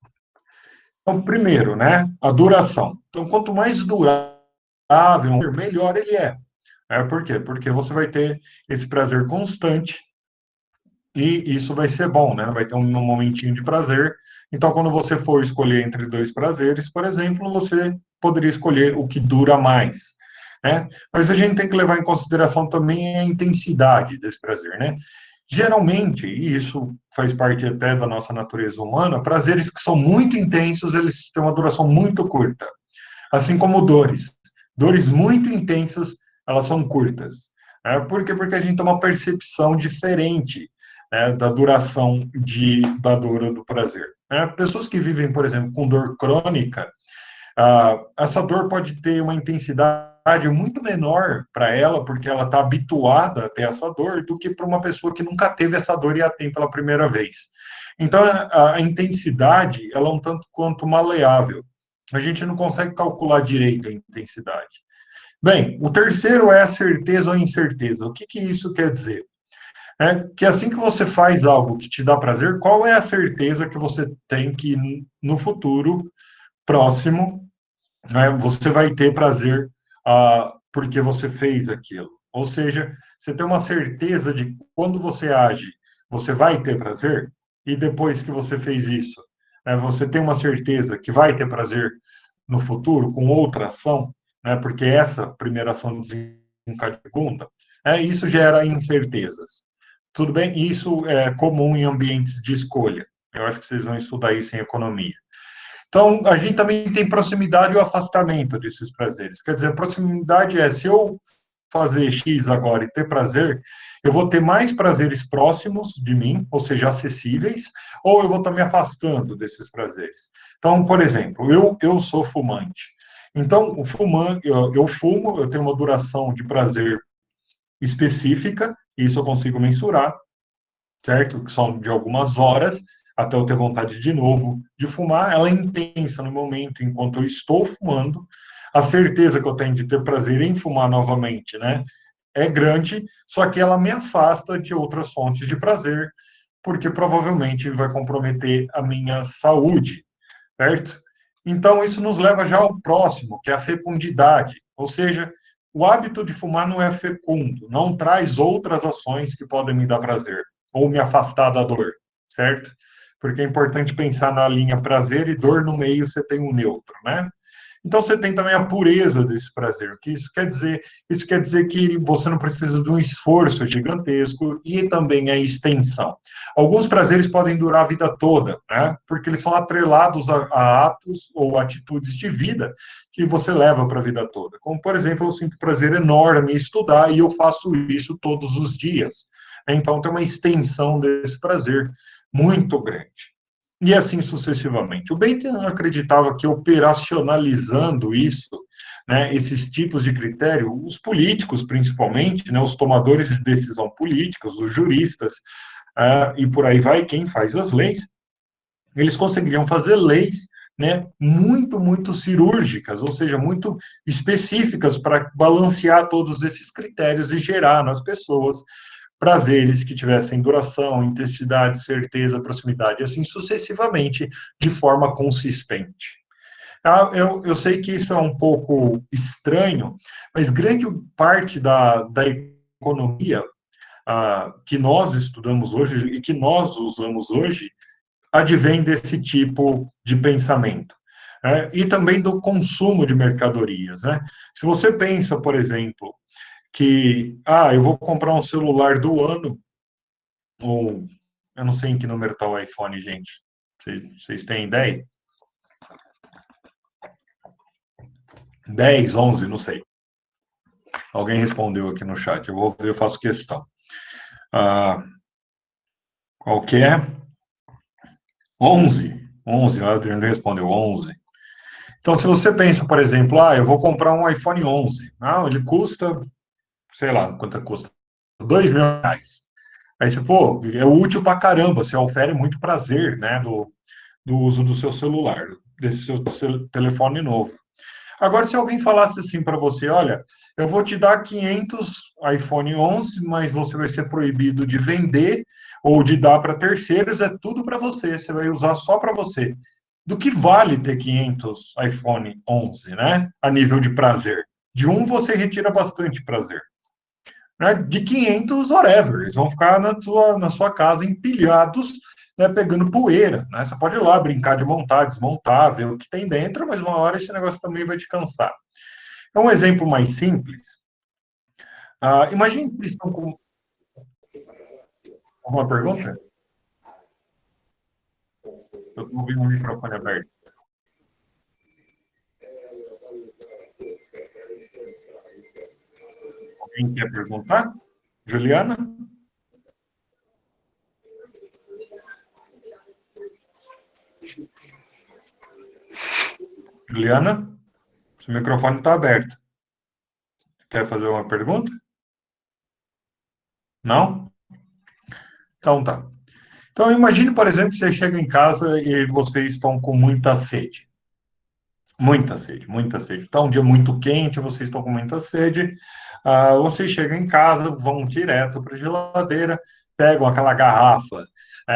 Então, primeiro, né, a duração. Então, quanto mais durável, melhor ele é. Por quê? Porque você vai ter esse prazer constante e isso vai ser bom, né? Vai ter um momentinho de prazer. Então, quando você for escolher entre dois prazeres, por exemplo, você poderia escolher o que dura mais, né? Mas a gente tem que levar em consideração também a intensidade desse prazer, né? Geralmente, e isso faz parte até da nossa natureza humana, prazeres que são muito intensos, eles têm uma duração muito curta. Assim como dores. Dores muito intensas, elas são curtas. Por quê? Porque a gente tem uma percepção diferente, né, da duração da dor ou do prazer. Pessoas que vivem, por exemplo, com dor crônica, essa dor pode ter uma intensidade muito menor para ela, porque ela está habituada a ter essa dor, do que para uma pessoa que nunca teve essa dor e a tem pela primeira vez. Então, a intensidade, ela é um tanto quanto maleável. A gente não consegue calcular direito a intensidade. Bem, o terceiro é a certeza ou incerteza. O que, que isso quer dizer? É que assim que você faz algo que te dá prazer, qual é a certeza que você tem que no futuro próximo, né, você vai ter prazer porque você fez aquilo. Ou seja, você tem uma certeza de que quando você age, você vai ter prazer, e depois que você fez isso, né, você tem uma certeza que vai ter prazer no futuro com outra ação, né, porque essa primeira ação desencadeia a segunda, isso gera incertezas. Tudo bem? Isso é comum em ambientes de escolha. Eu acho que vocês vão estudar isso em economia. Então, a gente também tem proximidade e o afastamento desses prazeres. Quer dizer, a proximidade é, se eu fazer X agora e ter prazer, eu vou ter mais prazeres próximos de mim, ou seja, acessíveis, ou eu vou estar me afastando desses prazeres. Então, por exemplo, eu sou fumante. Então, o fumante, eu fumo, eu tenho uma duração de prazer específica, isso eu consigo mensurar, certo? Que são de algumas horas, até eu ter vontade de novo de fumar. Ela é intensa no momento enquanto eu estou fumando. A certeza que eu tenho de ter prazer em fumar novamente, né? É grande, só que ela me afasta de outras fontes de prazer, porque provavelmente vai comprometer a minha saúde, certo? Então, isso nos leva já ao próximo, que é a fecundidade. Ou seja, o hábito de fumar não é fecundo, não traz outras ações que podem me dar prazer ou me afastar da dor, certo? Porque é importante pensar na linha prazer e dor no meio, você tem um neutro, né? Então você tem também a pureza desse prazer. O que isso quer dizer? Isso quer dizer que você não precisa de um esforço gigantesco e também a extensão. Alguns prazeres podem durar a vida toda, né? Porque eles são atrelados a atos ou atitudes de vida que você leva para a vida toda. Como, por exemplo, eu sinto prazer enorme em estudar e eu faço isso todos os dias. Então tem uma extensão desse prazer muito grande. E assim sucessivamente. O Bentham acreditava que operacionalizando isso, né, esses tipos de critério, os políticos principalmente, né, os tomadores de decisão políticos, os juristas, e por aí vai, quem faz as leis, eles conseguiriam fazer leis, né, muito cirúrgicas, ou seja, muito específicas para balancear todos esses critérios e gerar nas pessoas prazeres que tivessem duração, intensidade, certeza, proximidade, e assim sucessivamente, de forma consistente. Eu sei que isso é um pouco estranho, mas grande parte da economia que nós estudamos hoje e que nós usamos hoje advém desse tipo de pensamento. E também do consumo de mercadorias. Né? Se você pensa, por exemplo, que eu vou comprar um celular do ano, ou eu não sei em que número está o iPhone, gente. Vocês têm ideia? 10, 11, não sei. Alguém respondeu aqui no chat. Eu vou ver, eu faço questão. Qual que é? 11. 11, o Adriano respondeu 11. Então, se você pensa, por exemplo, eu vou comprar um iPhone 11. Ele custa, sei lá, quanto custa? R$ 2.000. Aí você, pô, é útil pra caramba, você ofere muito prazer, né, do uso do seu celular, desse seu telefone novo. Agora, se alguém falasse assim para você, olha, eu vou te dar 500 iPhone 11, mas você vai ser proibido de vender ou de dar para terceiros, é tudo para você, você vai usar só para você. Do que vale ter 500 iPhone 11, né? A nível de prazer. De um você retira bastante prazer. Né? De 500, whatever. Eles vão ficar na sua casa empilhados, né, pegando poeira. Né? Você pode ir lá brincar de montar, desmontar, ver o que tem dentro, mas uma hora esse negócio também vai te cansar. É um exemplo mais simples. Imagine que vocês estão com alguma pergunta? Eu estou ouvindo o microfone aberto. Alguém quer perguntar? Juliana? Juliana? Seu microfone está aberto. Quer fazer uma pergunta? Não? Então tá. Então imagine, por exemplo, que você chega em casa e vocês estão com muita sede. Muita sede, muita sede. Está um dia muito quente, vocês estão com muita sede. Vocês chegam em casa, vão direto para a geladeira, pegam aquela garrafa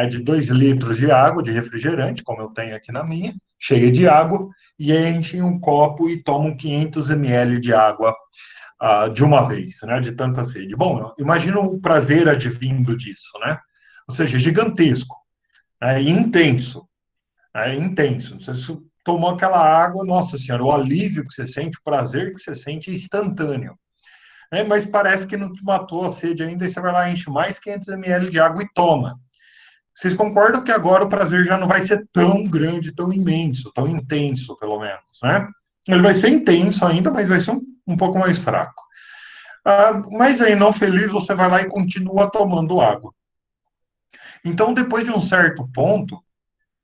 de 2 litros de água, de refrigerante, como eu tenho aqui na minha, cheia de água, e enchem um copo e tomam 500 ml de água de uma vez, né, de tanta sede. Bom, imagina o prazer advindo disso, né? Ou seja, gigantesco, e intenso. É intenso. Você tomou aquela água, nossa senhora, o alívio que você sente, o prazer que você sente é instantâneo. Mas parece que não te matou a sede ainda, e você vai lá, enche mais 500 ml de água e toma. Vocês concordam que agora o prazer já não vai ser tão grande, tão imenso, tão intenso, pelo menos, né? Ele vai ser intenso ainda, mas vai ser um pouco mais fraco. Mas aí, não feliz, você vai lá e continua tomando água. Então, depois de um certo ponto,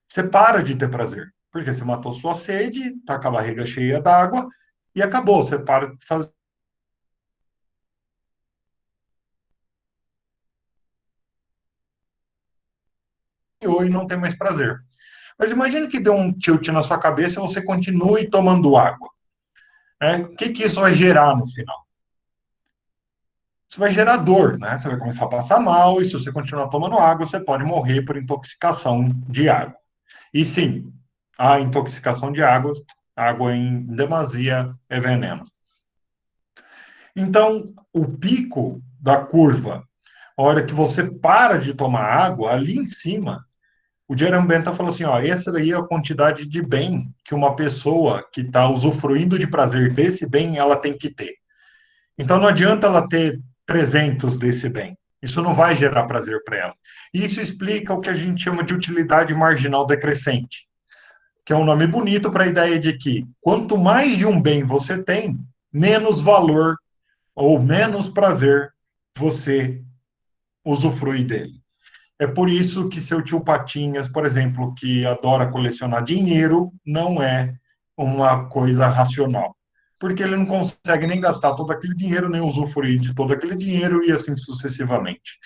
você para de ter prazer, porque você matou sua sede, tá com a barriga cheia d'água e acabou. Você para de fazer e não tem mais prazer. Mas imagine que deu um tilt na sua cabeça e você continue tomando água. Né? O que, que isso vai gerar no final? Isso vai gerar dor, né? Você vai começar a passar mal e se você continuar tomando água, você pode morrer por intoxicação de água. E sim, a intoxicação de água, água em demasia é veneno. Então, o pico da curva, a hora que você para de tomar água, ali em cima, o Jeremy Bentham falou assim, ó, essa daí é a quantidade de bem que uma pessoa que está usufruindo de prazer desse bem, ela tem que ter. Então, não adianta ela ter 300 desse bem. Isso não vai gerar prazer para ela. E isso explica o que a gente chama de utilidade marginal decrescente, que é um nome bonito para a ideia de que quanto mais de um bem você tem, menos valor ou menos prazer você usufrui dele. É por isso que seu tio Patinhas, por exemplo, que adora colecionar dinheiro, não é uma coisa racional. Porque ele não consegue nem gastar todo aquele dinheiro, nem usufruir de todo aquele dinheiro e assim sucessivamente.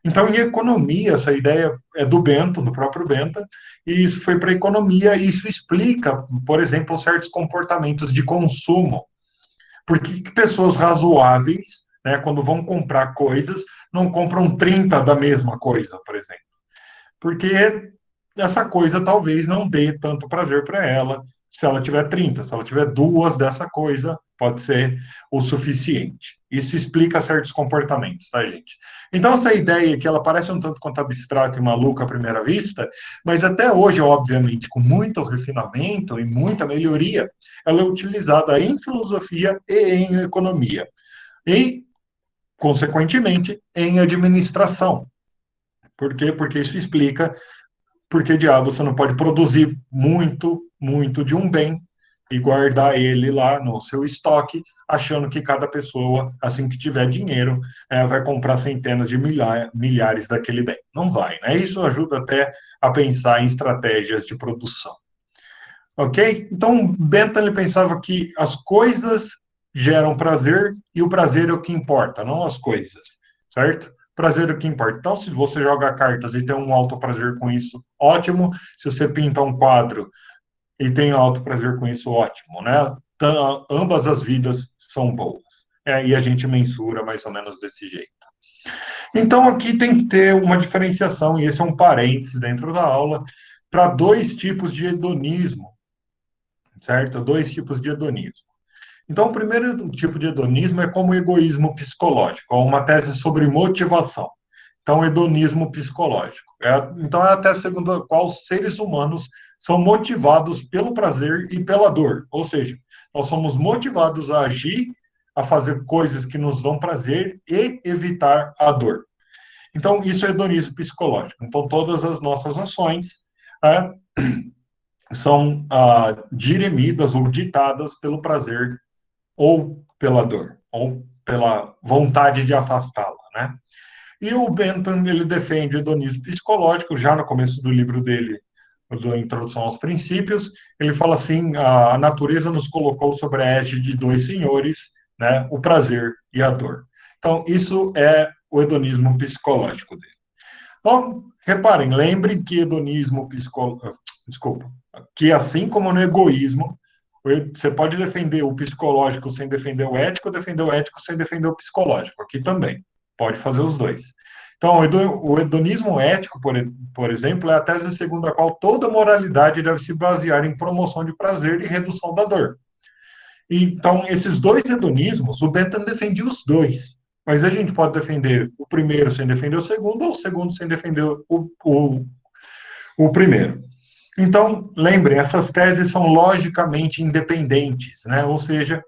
Então, em economia, essa ideia é do Bento, do próprio Benta, e isso foi para a economia, e isso explica, por exemplo, certos comportamentos de consumo. Porque pessoas razoáveis, né, quando vão comprar coisas, não compram 30 da mesma coisa, por exemplo. Porque essa coisa talvez não dê tanto prazer para ela se ela tiver 30. Se ela tiver duas dessa coisa, pode ser o suficiente. Isso explica certos comportamentos, tá, gente? Então, essa ideia que ela parece um tanto quanto abstrata e maluca à primeira vista, mas até hoje, obviamente, com muito refinamento e muita melhoria, ela é utilizada em filosofia e em economia. E, consequentemente, em administração. Por quê? Porque isso explica porque diabo você não pode produzir muito, muito de um bem e guardar ele lá no seu estoque, achando que cada pessoa, assim que tiver dinheiro, vai comprar centenas de milhares daquele bem. Não vai, né? Isso ajuda até a pensar em estratégias de produção. Ok? Então, Bentham ele pensava que as coisas geram prazer e o prazer é o que importa, não as coisas, certo? Prazer é o que importa. Então, se você joga cartas e tem um alto prazer com isso, ótimo. Se você pinta um quadro e tem alto prazer com isso, ótimo, né? ambas as vidas são boas. E a gente mensura mais ou menos desse jeito. Então, aqui tem que ter uma diferenciação, e esse é um parênteses dentro da aula, para dois tipos de hedonismo, certo? Dois tipos de hedonismo. Então, o primeiro tipo de hedonismo é como egoísmo psicológico, é uma tese sobre motivação. Então, hedonismo psicológico. Então, é a tese segundo a qual os seres humanos são motivados pelo prazer e pela dor. Ou seja, nós somos motivados a agir, a fazer coisas que nos dão prazer e evitar a dor. Então, isso é hedonismo psicológico. Então, todas as nossas ações é, são dirimidas ou ditadas pelo prazer ou pela dor, ou pela vontade de afastá-la, né? E o Bentham, ele defende o hedonismo psicológico, já no começo do livro dele, da Introdução aos Princípios, ele fala assim, a natureza nos colocou sobre a égide de dois senhores, né, o prazer e a dor. Então, isso é o hedonismo psicológico dele. Bom, reparem, lembrem que hedonismo psicológico, desculpa, que assim como no egoísmo, você pode defender o psicológico sem defender o ético, defender o ético sem defender o psicológico. Aqui também. Pode fazer os dois. Então, o hedonismo ético, por exemplo, é a tese segundo a qual toda moralidade deve se basear em promoção de prazer e redução da dor. Então, esses dois hedonismos, o Bentham defendia os dois. Mas a gente pode defender o primeiro sem defender o segundo, ou o segundo sem defender o primeiro. Então, lembrem, essas teses são logicamente independentes, né? Ou seja,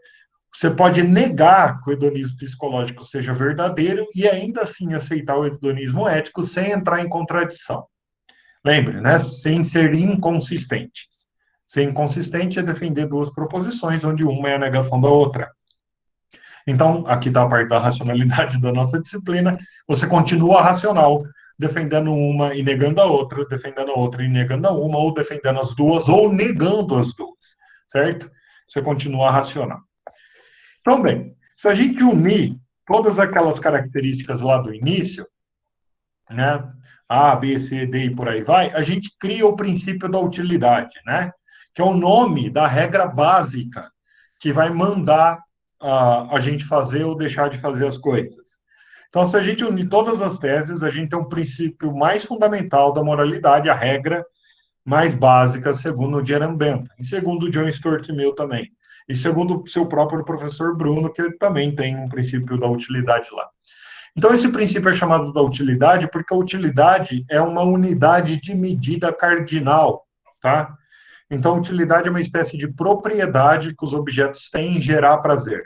você pode negar que o hedonismo psicológico seja verdadeiro e ainda assim aceitar o hedonismo ético sem entrar em contradição. Lembre, né? Sem ser inconsistentes. Ser inconsistente é defender duas proposições, onde uma é a negação da outra. Então, aqui está a parte da racionalidade da nossa disciplina. Você continua racional, defendendo uma e negando a outra, defendendo a outra e negando a uma, ou defendendo as duas, ou negando as duas, certo? Você continua racional. Então, bem, se a gente unir todas aquelas características lá do início, né? A, B, C, D e por aí vai, a gente cria o princípio da utilidade, né? Que é o nome da regra básica que vai mandar a gente fazer ou deixar de fazer as coisas. Então, se a gente unir todas as teses, a gente tem um princípio mais fundamental da moralidade, a regra mais básica, segundo o Jeremy Bentham, e segundo o John Stuart Mill também, e segundo o seu próprio professor Bruno, que também tem um princípio da utilidade lá. Então, esse princípio é chamado da utilidade porque a utilidade é uma unidade de medida cardinal, tá? Então, a utilidade é uma espécie de propriedade que os objetos têm em gerar prazer.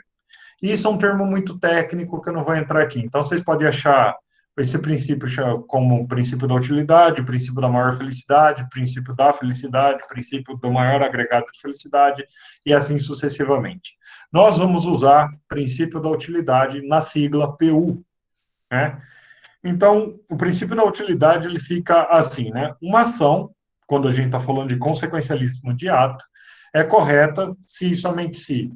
E isso é um termo muito técnico que eu não vou entrar aqui. Então, vocês podem achar esse princípio como o princípio da utilidade, o princípio da maior felicidade, o princípio da felicidade, o princípio do maior agregado de felicidade, e assim sucessivamente. Nós vamos usar o princípio da utilidade na sigla PU, né? Então, o princípio da utilidade ele fica assim, né? Uma ação, quando a gente está falando de consequencialismo de ato, é correta se e somente se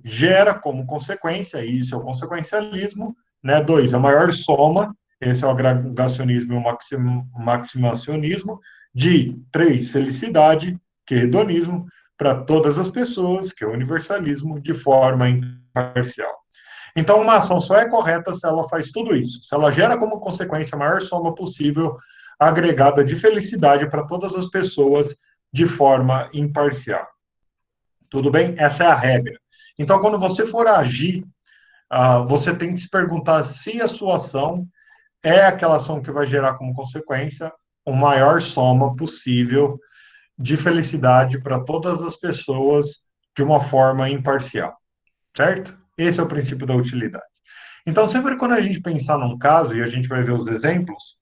gera como consequência, e isso é o consequencialismo, né? Dois, a maior soma, esse é o agregacionismo e o maximacionismo. De três, felicidade, que é hedonismo, para todas as pessoas, que é o universalismo, de forma imparcial. Então, uma ação só é correta se ela faz tudo isso, se ela gera como consequência a maior soma possível agregada de felicidade para todas as pessoas de forma imparcial. Tudo bem? Essa é a regra. Então, quando você for agir, você tem que se perguntar se a sua ação é aquela ação que vai gerar como consequência a maior soma possível de felicidade para todas as pessoas de uma forma imparcial, certo? Esse é o princípio da utilidade. Então, sempre quando a gente pensar num caso, e a gente vai ver os exemplos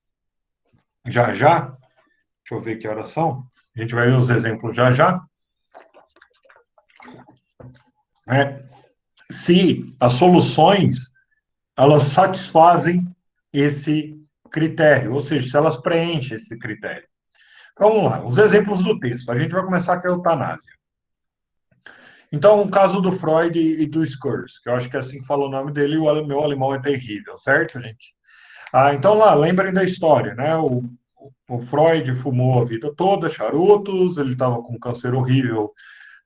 já já, deixa eu ver que horas são, a gente vai ver os exemplos já já, né? Se as soluções elas satisfazem esse critério, ou seja, se elas preenchem esse critério. Então, vamos lá, os exemplos do texto. A gente vai começar com a eutanásia. Então, o caso do Freud e do Skurs, que eu acho que é assim que fala o nome dele, e o meu alemão é terrível, certo, gente? Então, lá, lembrem da história, né? O Freud fumou a vida toda, charutos, ele estava com um câncer horrível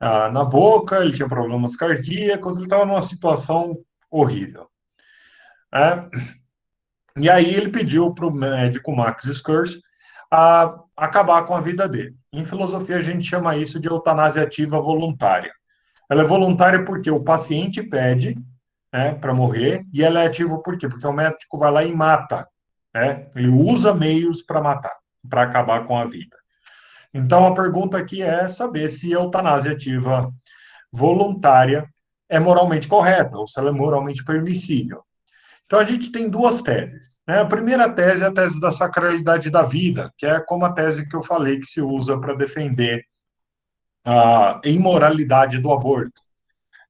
na boca, ele tinha problemas cardíacos, ele estava numa situação horrível. Né? E aí ele pediu para o médico Max Schurz a acabar com a vida dele. Em filosofia, a gente chama isso de eutanásia ativa voluntária. Ela é voluntária porque o paciente pede, né, para morrer, e ela é ativa por quê? Porque o médico vai lá e mata, né? Ele usa meios para matar, para acabar com a vida. Então, a pergunta aqui é saber se a eutanásia ativa voluntária é moralmente correta, ou se ela é moralmente permissível. Então, a gente tem duas teses. Né? A primeira tese é a tese da sacralidade da vida, que é como a tese que eu falei que se usa para defender a imoralidade do aborto.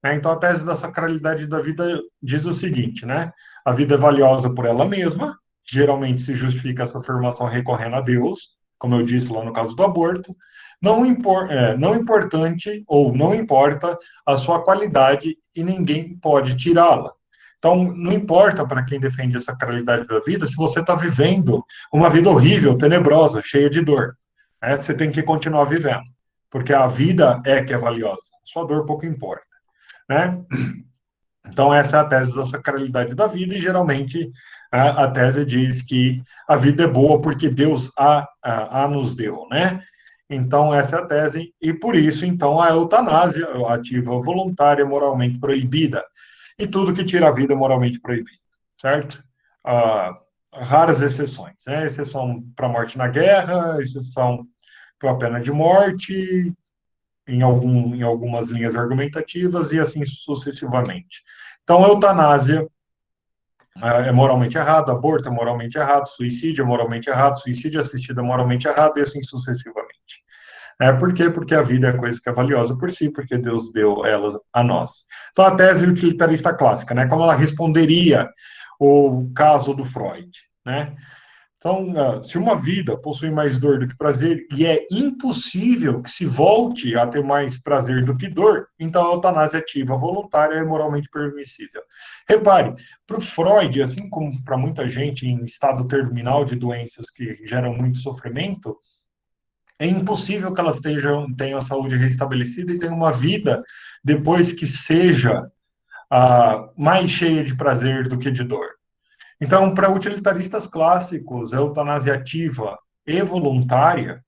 Né? Então, a tese da sacralidade da vida diz o seguinte, né? A vida é valiosa por ela mesma, geralmente se justifica essa afirmação recorrendo a Deus, como eu disse lá no caso do aborto, não importante ou não importa a sua qualidade e ninguém pode tirá-la. Então, não importa para quem defende a sacralidade da vida se você está vivendo uma vida horrível, tenebrosa, cheia de dor. Né? Você tem que continuar vivendo, porque a vida é que é valiosa. Sua dor pouco importa. Né? Então, essa é a tese da sacralidade da vida, e geralmente a tese diz que a vida é boa porque Deus a nos deu, né? Então, essa é a tese, e por isso, então, a eutanásia ativa voluntária é moralmente proibida, e tudo que tira a vida é moralmente proibido, certo? Ah, raras exceções, né? Exceção para a morte na guerra, exceção para a pena de morte, em algumas linhas argumentativas e assim sucessivamente. Então, eutanásia é moralmente errado, aborto é moralmente errado, suicídio é moralmente errado, suicídio assistido é moralmente errado e assim sucessivamente. Por quê? Porque a vida é coisa que é valiosa por si, porque Deus deu ela a nós. Então, a tese utilitarista clássica, né? Como ela responderia o caso do Freud, né? Então, se uma vida possui mais dor do que prazer e é impossível que se volte a ter mais prazer do que dor, então a eutanásia ativa voluntária é moralmente permissível. Repare, para o Freud, assim como para muita gente em estado terminal de doenças que geram muito sofrimento, é impossível que elas tenham a saúde restabelecida e tenham uma vida depois que seja mais cheia de prazer do que de dor. Então, para utilitaristas clássicos, a eutanásia ativa e voluntária,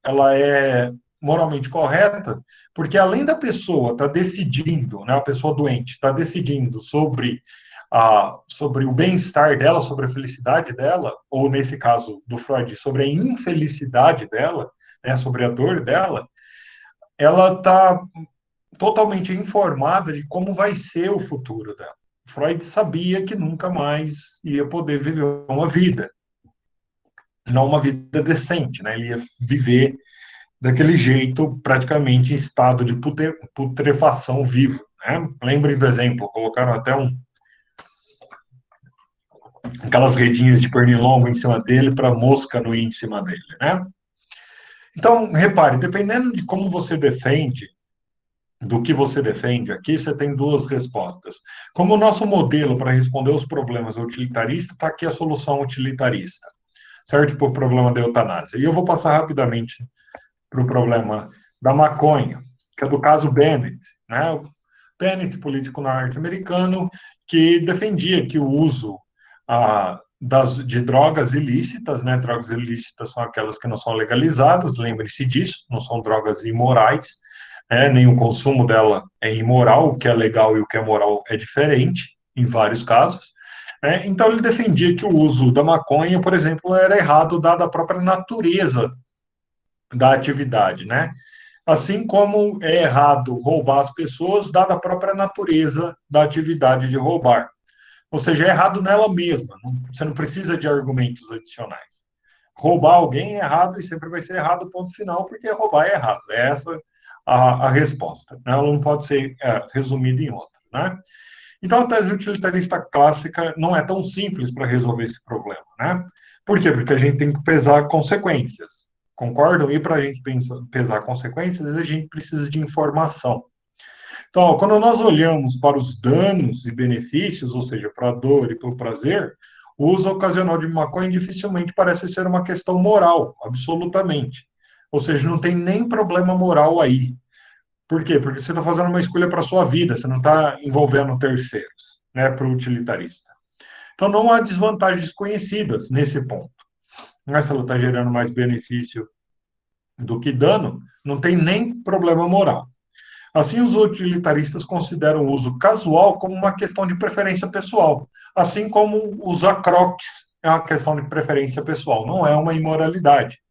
ela é moralmente correta, porque além da pessoa estar decidindo, né, a pessoa doente está decidindo sobre o bem-estar dela, sobre a felicidade dela, ou nesse caso do Freud, sobre a infelicidade dela, né, sobre a dor dela, ela está totalmente informada de como vai ser o futuro dela. Freud sabia que nunca mais ia poder viver uma vida, não uma vida decente, né? Ele ia viver daquele jeito, praticamente em estado de putrefação vivo, né? Lembrem do exemplo, colocaram até aquelas redinhas de pernilongo em cima dele para mosca não ir em cima dele, né? Então, repare, dependendo de como você defende, do que você defende aqui, você tem duas respostas. Como o nosso modelo para responder os problemas é utilitarista, está aqui a solução utilitarista, certo? Para o problema da eutanásia. E eu vou passar rapidamente para o problema da maconha, que é do caso Bennett, né? O Bennett, político norte-americano, que defendia que o uso de drogas ilícitas, né? Drogas ilícitas são aquelas que não são legalizadas, lembre-se disso, não são drogas imorais, nem o consumo dela é imoral, o que é legal e o que é moral é diferente, em vários casos. Então, ele defendia que o uso da maconha, por exemplo, era errado, dada a própria natureza da atividade, né? Assim como é errado roubar as pessoas, dada a própria natureza da atividade de roubar. Ou seja, é errado nela mesma, você não precisa de argumentos adicionais. Roubar alguém é errado e sempre vai ser errado, ponto final, porque roubar é errado. É essa a resposta. Né? Ela não pode ser resumida em outra. Né? Então, a tese utilitarista clássica não é tão simples para resolver esse problema. Né? Por quê? Porque a gente tem que pesar consequências. Concordam? E para a gente pesar consequências, a gente precisa de informação. Então, quando nós olhamos para os danos e benefícios, ou seja, para a dor e para o prazer, o uso ocasional de maconha dificilmente parece ser uma questão moral, absolutamente. Ou seja, não tem nem problema moral aí. Por quê? Porque você está fazendo uma escolha para a sua vida, você não está envolvendo terceiros, né, para o utilitarista. Então, não há desvantagens conhecidas nesse ponto. Né? Se ela está gerando mais benefício do que dano, não tem nem problema moral. Assim, os utilitaristas consideram o uso casual como uma questão de preferência pessoal, assim como usar Crocs é uma questão de preferência pessoal, não é uma imoralidade.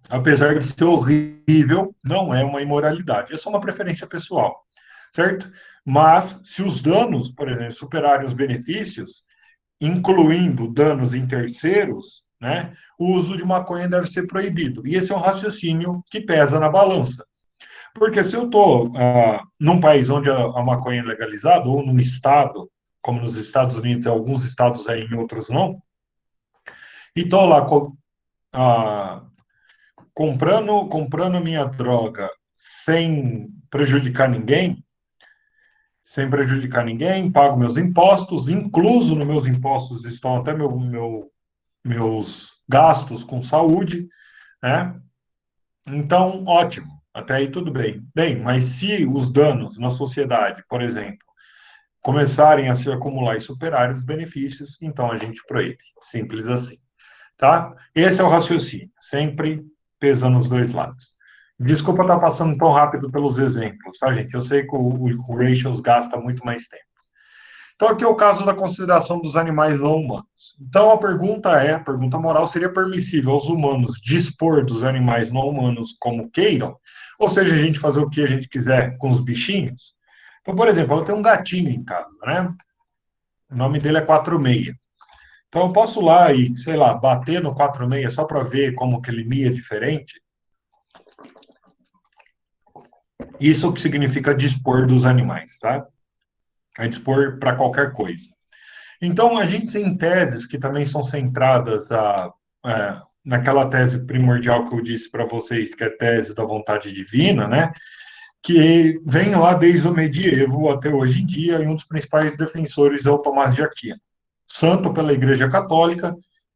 Apesar de ser horrível, não é uma imoralidade, é só uma preferência pessoal, certo? Mas, se os danos, por exemplo, superarem os benefícios, incluindo danos em terceiros, né, o uso de maconha deve ser proibido. E esse é um raciocínio que pesa na balança. Porque se eu estou num país onde a maconha é legalizada, ou num estado, como nos Estados Unidos, em alguns estados aí, em outros não, e estou lá ah, comprando minha droga sem prejudicar ninguém, pago meus impostos, incluso nos meus impostos estão até meus gastos com saúde, né? Então, ótimo, até aí tudo bem. Bem, mas se os danos na sociedade, por exemplo, começarem a se acumular e superar os benefícios, então a gente proíbe. Simples assim, tá? Esse é o raciocínio, sempre pesando os dois lados. Desculpa estar passando tão rápido pelos exemplos, tá, gente? Eu sei que o Ratios gasta muito mais tempo. Então, aqui é o caso da consideração dos animais não humanos. Então, a pergunta moral, seria permissível aos humanos dispor dos animais não humanos como queiram? Ou seja, a gente fazer o que a gente quiser com os bichinhos? Então, por exemplo, eu tenho um gatinho em casa, né? O nome dele é 46. Então, eu posso ir lá e, sei lá, bater no 46 só para ver como que ele mia diferente? Isso é o que significa dispor dos animais, tá? É dispor para qualquer coisa. Então, a gente tem teses que também são centradas naquela tese primordial que eu disse para vocês, que é a tese da vontade divina, né? Que vem lá desde o medievo até hoje em dia, e um dos principais defensores é o Tomás de Aquino, santo pela Igreja Católica,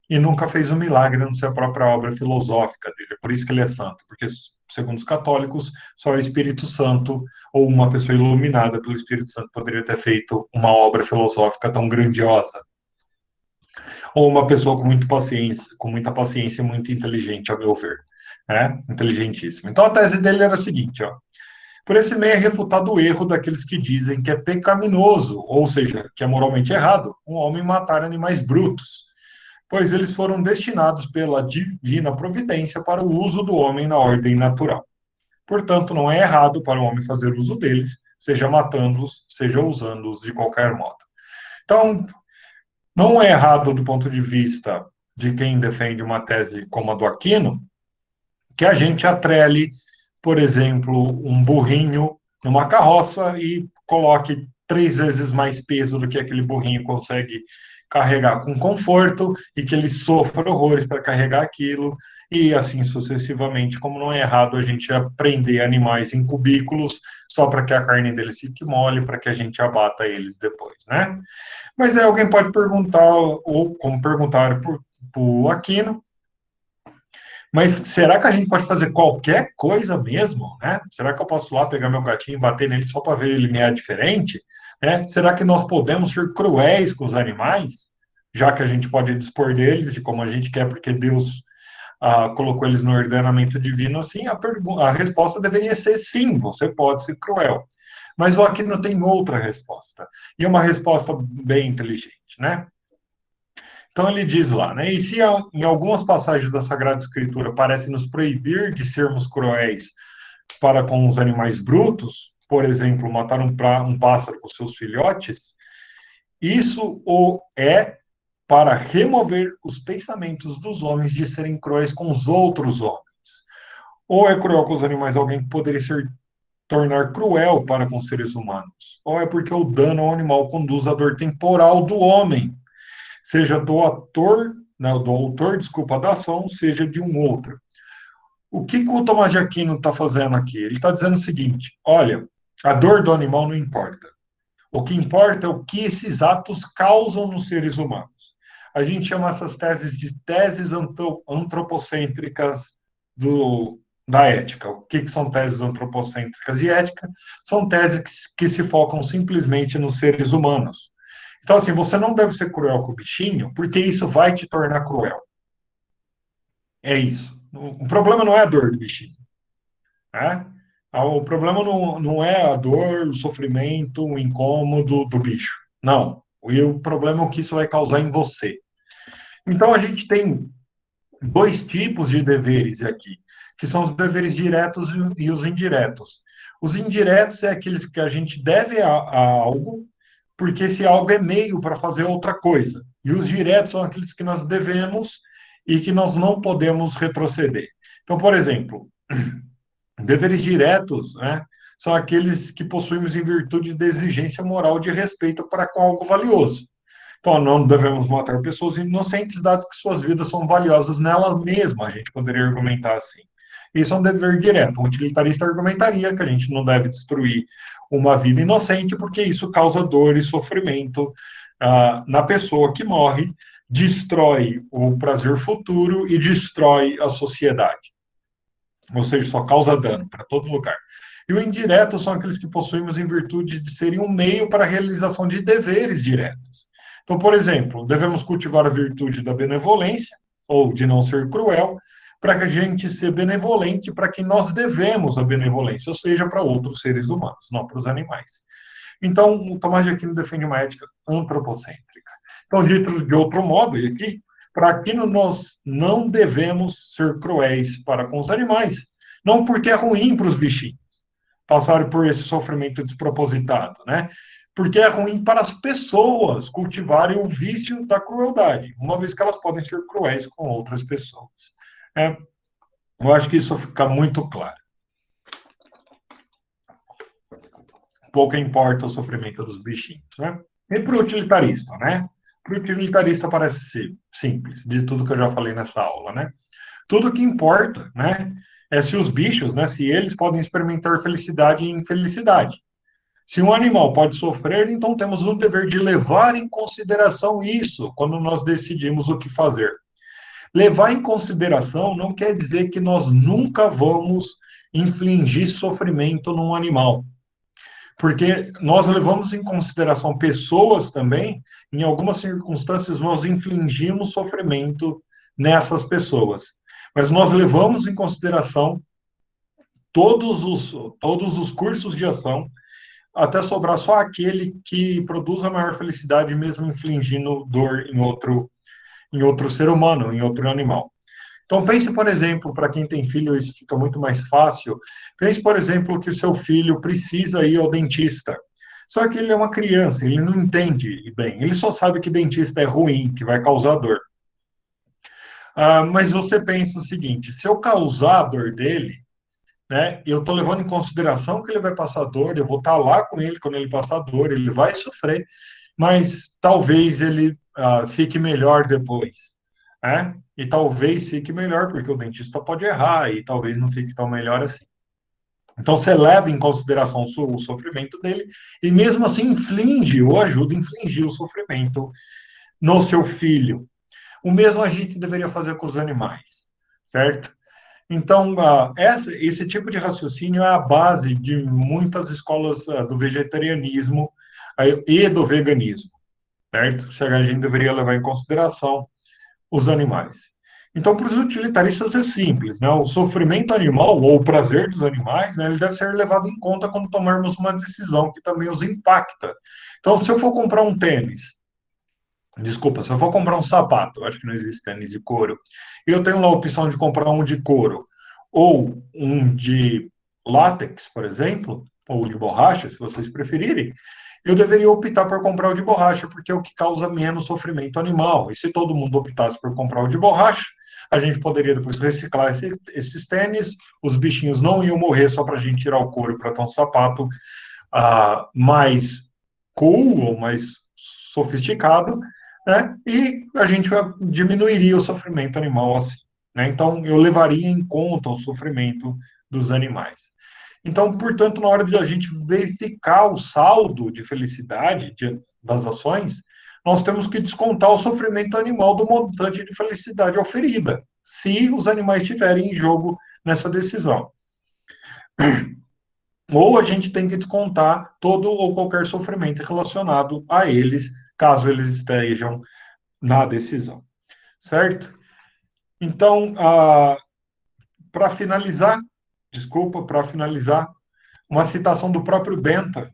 e nunca fez um milagre na sua própria obra filosófica dele. É por isso que ele é santo, porque, segundo os católicos, só o Espírito Santo ou uma pessoa iluminada pelo Espírito Santo poderia ter feito uma obra filosófica tão grandiosa. Ou uma pessoa com muita paciência e muito inteligente, a meu ver. Né? Inteligentíssima. Então a tese dele era a seguinte, ó. Por esse meio é refutado o erro daqueles que dizem que é pecaminoso, ou seja, que é moralmente errado, um homem matar animais brutos, pois eles foram destinados pela divina providência para o uso do homem na ordem natural. Portanto, não é errado para o homem fazer uso deles, seja matando-os, seja usando-os de qualquer modo. Então, não é errado do ponto de vista de quem defende uma tese como a do Aquino, que a gente atrele, por exemplo, um burrinho numa carroça e coloque 3 vezes mais peso do que aquele burrinho consegue carregar com conforto e que ele sofra horrores para carregar aquilo e assim sucessivamente, como não é errado a gente prender animais em cubículos só para que a carne deles fique mole, para que a gente abata eles depois, né? Mas aí alguém pode perguntar, ou como perguntaram para o Aquino, mas será que a gente pode fazer qualquer coisa mesmo, né? Será que eu posso lá pegar meu gatinho e bater nele só para ver ele meia diferente? Né? Será que nós podemos ser cruéis com os animais, já que a gente pode dispor deles de como a gente quer, porque Deus colocou eles no ordenamento divino assim? A resposta deveria ser sim, você pode ser cruel. Mas o Aquino tem outra resposta, e uma resposta bem inteligente, né? Então ele diz lá, né? E se em algumas passagens da Sagrada Escritura parece nos proibir de sermos cruéis para com os animais brutos, por exemplo, matar um pássaro com seus filhotes, isso o é para remover os pensamentos dos homens de serem cruéis com os outros homens. Ou é cruel com os animais alguém que poderia ser tornar cruel para com seres humanos, ou é porque o dano ao animal conduz à dor temporal do homem, seja do ator, né, do autor, desculpa, da ação, seja de um outro. O que o Tomás de Aquino está fazendo aqui? Ele está dizendo o seguinte: olha, a dor do animal não importa. O que importa é o que esses atos causam nos seres humanos. A gente chama essas teses de teses antropocêntricas da ética. O que são teses antropocêntricas de ética? São teses que se focam simplesmente nos seres humanos. Então, assim, você não deve ser cruel com o bichinho, porque isso vai te tornar cruel. É isso. O problema não é a dor do bichinho, né? O problema não é a dor, o sofrimento, o incômodo do bicho. Não. O problema é o que isso vai causar em você. Então, a gente tem dois tipos de deveres aqui, que são os deveres diretos e os indiretos. Os indiretos é aqueles que a gente deve a algo, porque esse algo é meio para fazer outra coisa. E os diretos são aqueles que nós devemos e que nós não podemos retroceder. Então, por exemplo, deveres diretos, né, são aqueles que possuímos em virtude da exigência moral de respeito para com algo valioso. Então, não devemos matar pessoas inocentes, dado que suas vidas são valiosas nela mesma, a gente poderia argumentar assim. Isso é um dever direto. Um utilitarista argumentaria que a gente não deve destruir uma vida inocente, porque isso causa dor e sofrimento na pessoa que morre, destrói o prazer futuro e destrói a sociedade. Ou seja, só causa dano para todo lugar. E o indireto são aqueles que possuímos em virtude de serem um meio para a realização de deveres diretos. Então, por exemplo, devemos cultivar a virtude da benevolência, ou de não ser cruel, para que a gente seja benevolente para quem nós devemos a benevolência, ou seja, para outros seres humanos, não para os animais. Então, o Tomás de Aquino defende uma ética antropocêntrica. Então, dito de outro modo, e aqui, para Aquino, nós não devemos ser cruéis para com os animais, não porque é ruim para os bichinhos passarem por esse sofrimento despropositado, né? Porque é ruim para as pessoas cultivarem o vício da crueldade, uma vez que elas podem ser cruéis com outras pessoas. É, eu acho que isso fica muito claro. Pouco importa o sofrimento dos bichinhos, né? E para o utilitarista, né? Para o utilitarista parece ser simples, de tudo que eu já falei nessa aula, né? Tudo que importa, né? É se os bichos, né? Se eles podem experimentar felicidade e infelicidade. Se um animal pode sofrer, então temos o dever de levar em consideração isso quando nós decidimos o que fazer. Levar em consideração não quer dizer que nós nunca vamos infligir sofrimento num animal, porque nós levamos em consideração pessoas também, em algumas circunstâncias nós infligimos sofrimento nessas pessoas, mas nós levamos em consideração todos os cursos de ação, até sobrar só aquele que produz a maior felicidade, mesmo infligindo dor em outro ser humano, em outro animal. Então, pense, por exemplo, para quem tem filho, isso fica muito mais fácil. Pense, por exemplo, que o seu filho precisa ir ao dentista. Só que ele é uma criança, ele não entende bem. Ele só sabe que dentista é ruim, que vai causar dor. Mas você pensa o seguinte: se eu causar a dor dele, né, eu estou levando em consideração que ele vai passar dor, eu vou estar lá com ele quando ele passar dor, ele vai sofrer, mas talvez ele fique melhor depois, né? E talvez fique melhor, porque o dentista pode errar e talvez não fique tão melhor assim. Então, você leva em consideração o sofrimento dele e, mesmo assim, inflige ou ajuda a infligir o sofrimento no seu filho. O mesmo a gente deveria fazer com os animais, certo? Então, esse tipo de raciocínio é a base de muitas escolas do vegetarianismo e do veganismo, certo? Se a gente deveria levar em consideração os animais. Então, para os utilitaristas é simples, né? O sofrimento animal ou o prazer dos animais, né, ele deve ser levado em conta quando tomarmos uma decisão que também os impacta. Então, se eu for comprar um tênis, desculpa, se eu for comprar um sapato, acho que não existe tênis de couro, e eu tenho lá a opção de comprar um de couro ou um de látex, por exemplo, ou de borracha, se vocês preferirem, eu deveria optar por comprar o de borracha, porque é o que causa menos sofrimento animal. E se todo mundo optasse por comprar o de borracha, a gente poderia depois reciclar esses tênis, os bichinhos não iam morrer só para a gente tirar o couro para ter um sapato mais cool ou mais sofisticado, né? E a gente diminuiria o sofrimento animal assim. Né? Então, eu levaria em conta o sofrimento dos animais. Então, portanto, na hora de a gente verificar o saldo de felicidade das ações, nós temos que descontar o sofrimento animal do montante de felicidade oferida. se os animais estiverem em jogo nessa decisão. Ou a gente tem que descontar todo ou qualquer sofrimento relacionado a eles, caso eles estejam na decisão, certo? Então, para finalizar, para finalizar, uma citação do próprio Bentham.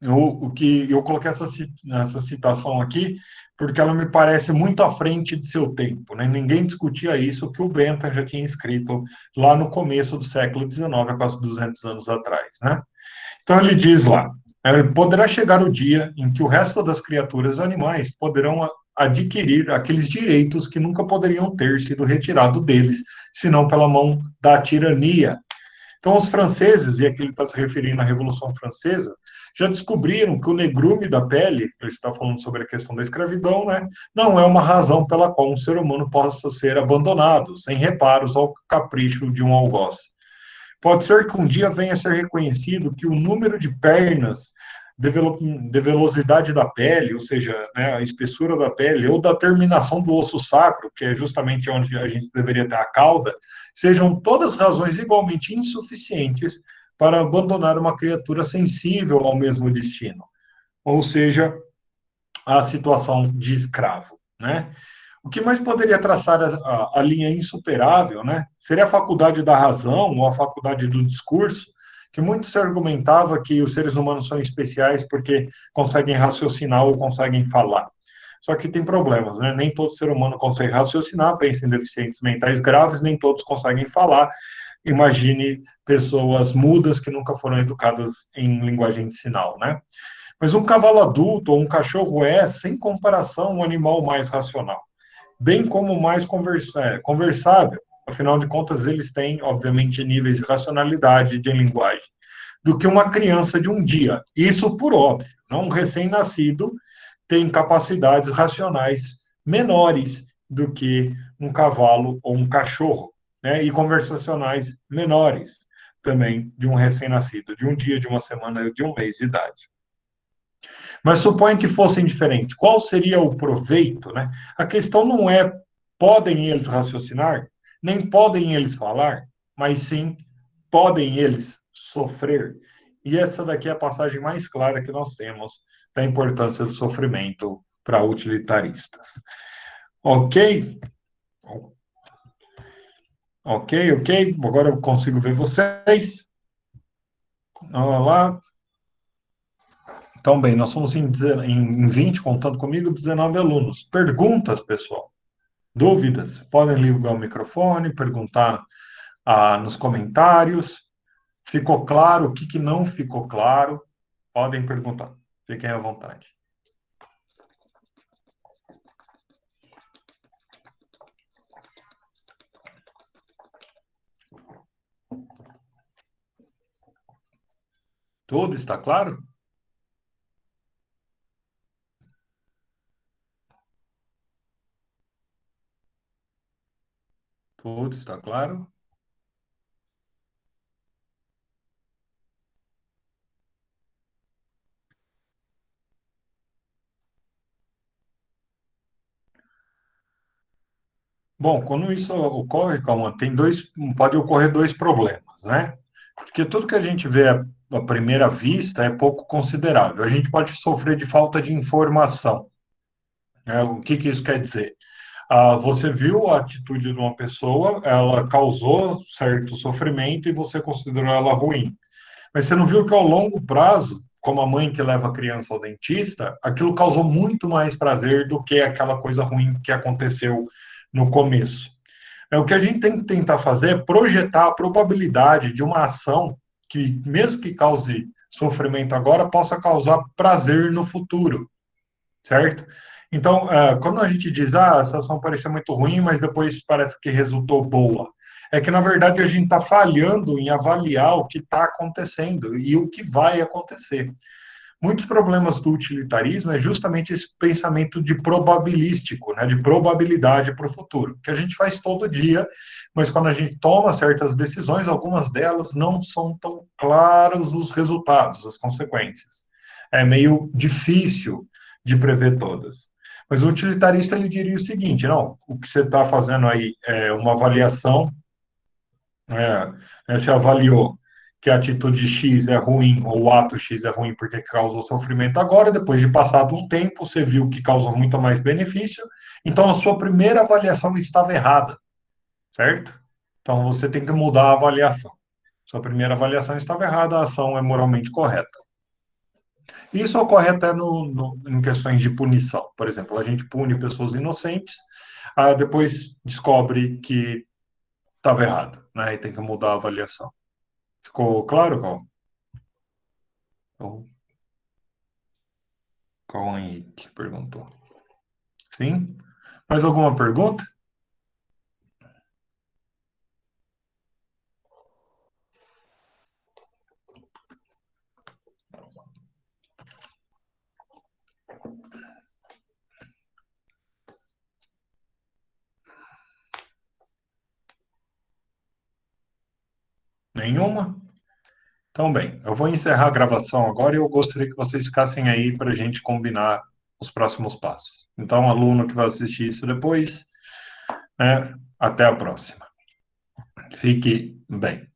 Eu coloquei essa citação aqui porque ela me parece muito à frente de seu tempo, né? Ninguém discutia isso que o Bentham já tinha escrito lá no começo do século XIX, há quase 200 anos atrás, né? Então ele diz lá, poderá chegar o dia em que o resto das criaturas animais poderão adquirir aqueles direitos que nunca poderiam ter sido retirados deles, senão pela mão da tirania. Então, os franceses, e aqui ele está se referindo à Revolução Francesa, já descobriram que o negrume da pele, ele está falando sobre a questão da escravidão, né, não é uma razão pela qual um ser humano possa ser abandonado, sem reparos ao capricho de um algoz. Pode ser que um dia venha a ser reconhecido que o número de pernas, de velocidade da pele, ou seja, né, a espessura da pele, ou da terminação do osso sacro, que é justamente onde a gente deveria ter a cauda, sejam todas razões igualmente insuficientes para abandonar uma criatura sensível ao mesmo destino, ou seja, a situação de escravo, né? O que mais poderia traçar a linha insuperável, né? Seria a faculdade da razão ou a faculdade do discurso, que muito se argumentava que os seres humanos são especiais porque conseguem raciocinar ou conseguem falar. Só que tem problemas, né? Nem todo ser humano consegue raciocinar, pensa em deficientes mentais graves, nem todos conseguem falar. Imagine pessoas mudas que nunca foram educadas em linguagem de sinal, né? Mas um cavalo adulto ou um cachorro é, sem comparação, um animal mais racional, bem como mais conversável. Afinal de contas, eles têm, obviamente, níveis de racionalidade de linguagem, do que uma criança de um dia. Isso por óbvio. Não um recém-nascido tem capacidades racionais menores do que um cavalo ou um cachorro, né? E conversacionais menores também de um recém-nascido, de um dia, de uma semana, de um mês de idade. Mas suponha que fossem diferentes. Qual seria o proveito, né? A questão não é podem eles raciocinar, nem podem eles falar, mas sim podem eles sofrer. E essa daqui é a passagem mais clara que nós temos da importância do sofrimento para utilitaristas. Ok? Ok. Agora eu consigo ver vocês. Olha lá. Então, bem, nós somos em 20, contando comigo, 19 alunos. Perguntas, pessoal? Dúvidas? Podem ligar o microfone, perguntar nos comentários. Ficou claro? O que não ficou claro? Podem perguntar. Fiquem à vontade. Tudo está claro? Tudo está claro? Bom, quando isso ocorre, calma, pode ocorrer dois problemas, né? Porque tudo que a gente vê à primeira vista é pouco considerável. A gente pode sofrer de falta de informação, né? O que isso quer dizer? Você viu a atitude de uma pessoa, ela causou certo sofrimento e você considerou ela ruim. Mas você não viu que ao longo prazo, como a mãe que leva a criança ao dentista, aquilo causou muito mais prazer do que aquela coisa ruim que aconteceu no começo. O que a gente tem que tentar fazer é projetar a probabilidade de uma ação que, mesmo que cause sofrimento agora, possa causar prazer no futuro, certo? Então, quando a gente diz, essa ação parecia muito ruim, mas depois parece que resultou boa, é que, na verdade, a gente está falhando em avaliar o que está acontecendo e o que vai acontecer. Muitos problemas do utilitarismo é justamente esse pensamento de probabilístico, né, de probabilidade para o futuro, que a gente faz todo dia, mas quando a gente toma certas decisões, algumas delas não são tão claros os resultados, as consequências. É meio difícil de prever todas. Mas o utilitarista ele diria o seguinte: não, o que você está fazendo aí é uma avaliação, você avaliou que a atitude X é ruim ou o ato X é ruim porque causou sofrimento agora, depois de passado um tempo, você viu que causou muito mais benefício, então a sua primeira avaliação estava errada, certo? Então você tem que mudar a avaliação. Sua primeira avaliação estava errada, a ação é moralmente correta. Isso ocorre até em questões de punição. Por exemplo, a gente pune pessoas inocentes, depois descobre que estava errado, né? E tem que mudar a avaliação. Ficou claro, Qual Henrique perguntou? Sim? Mais alguma pergunta? Nenhuma? Então, bem, eu vou encerrar a gravação agora e eu gostaria que vocês ficassem aí para a gente combinar os próximos passos. Então, aluno que vai assistir isso depois, até a próxima. Fique bem.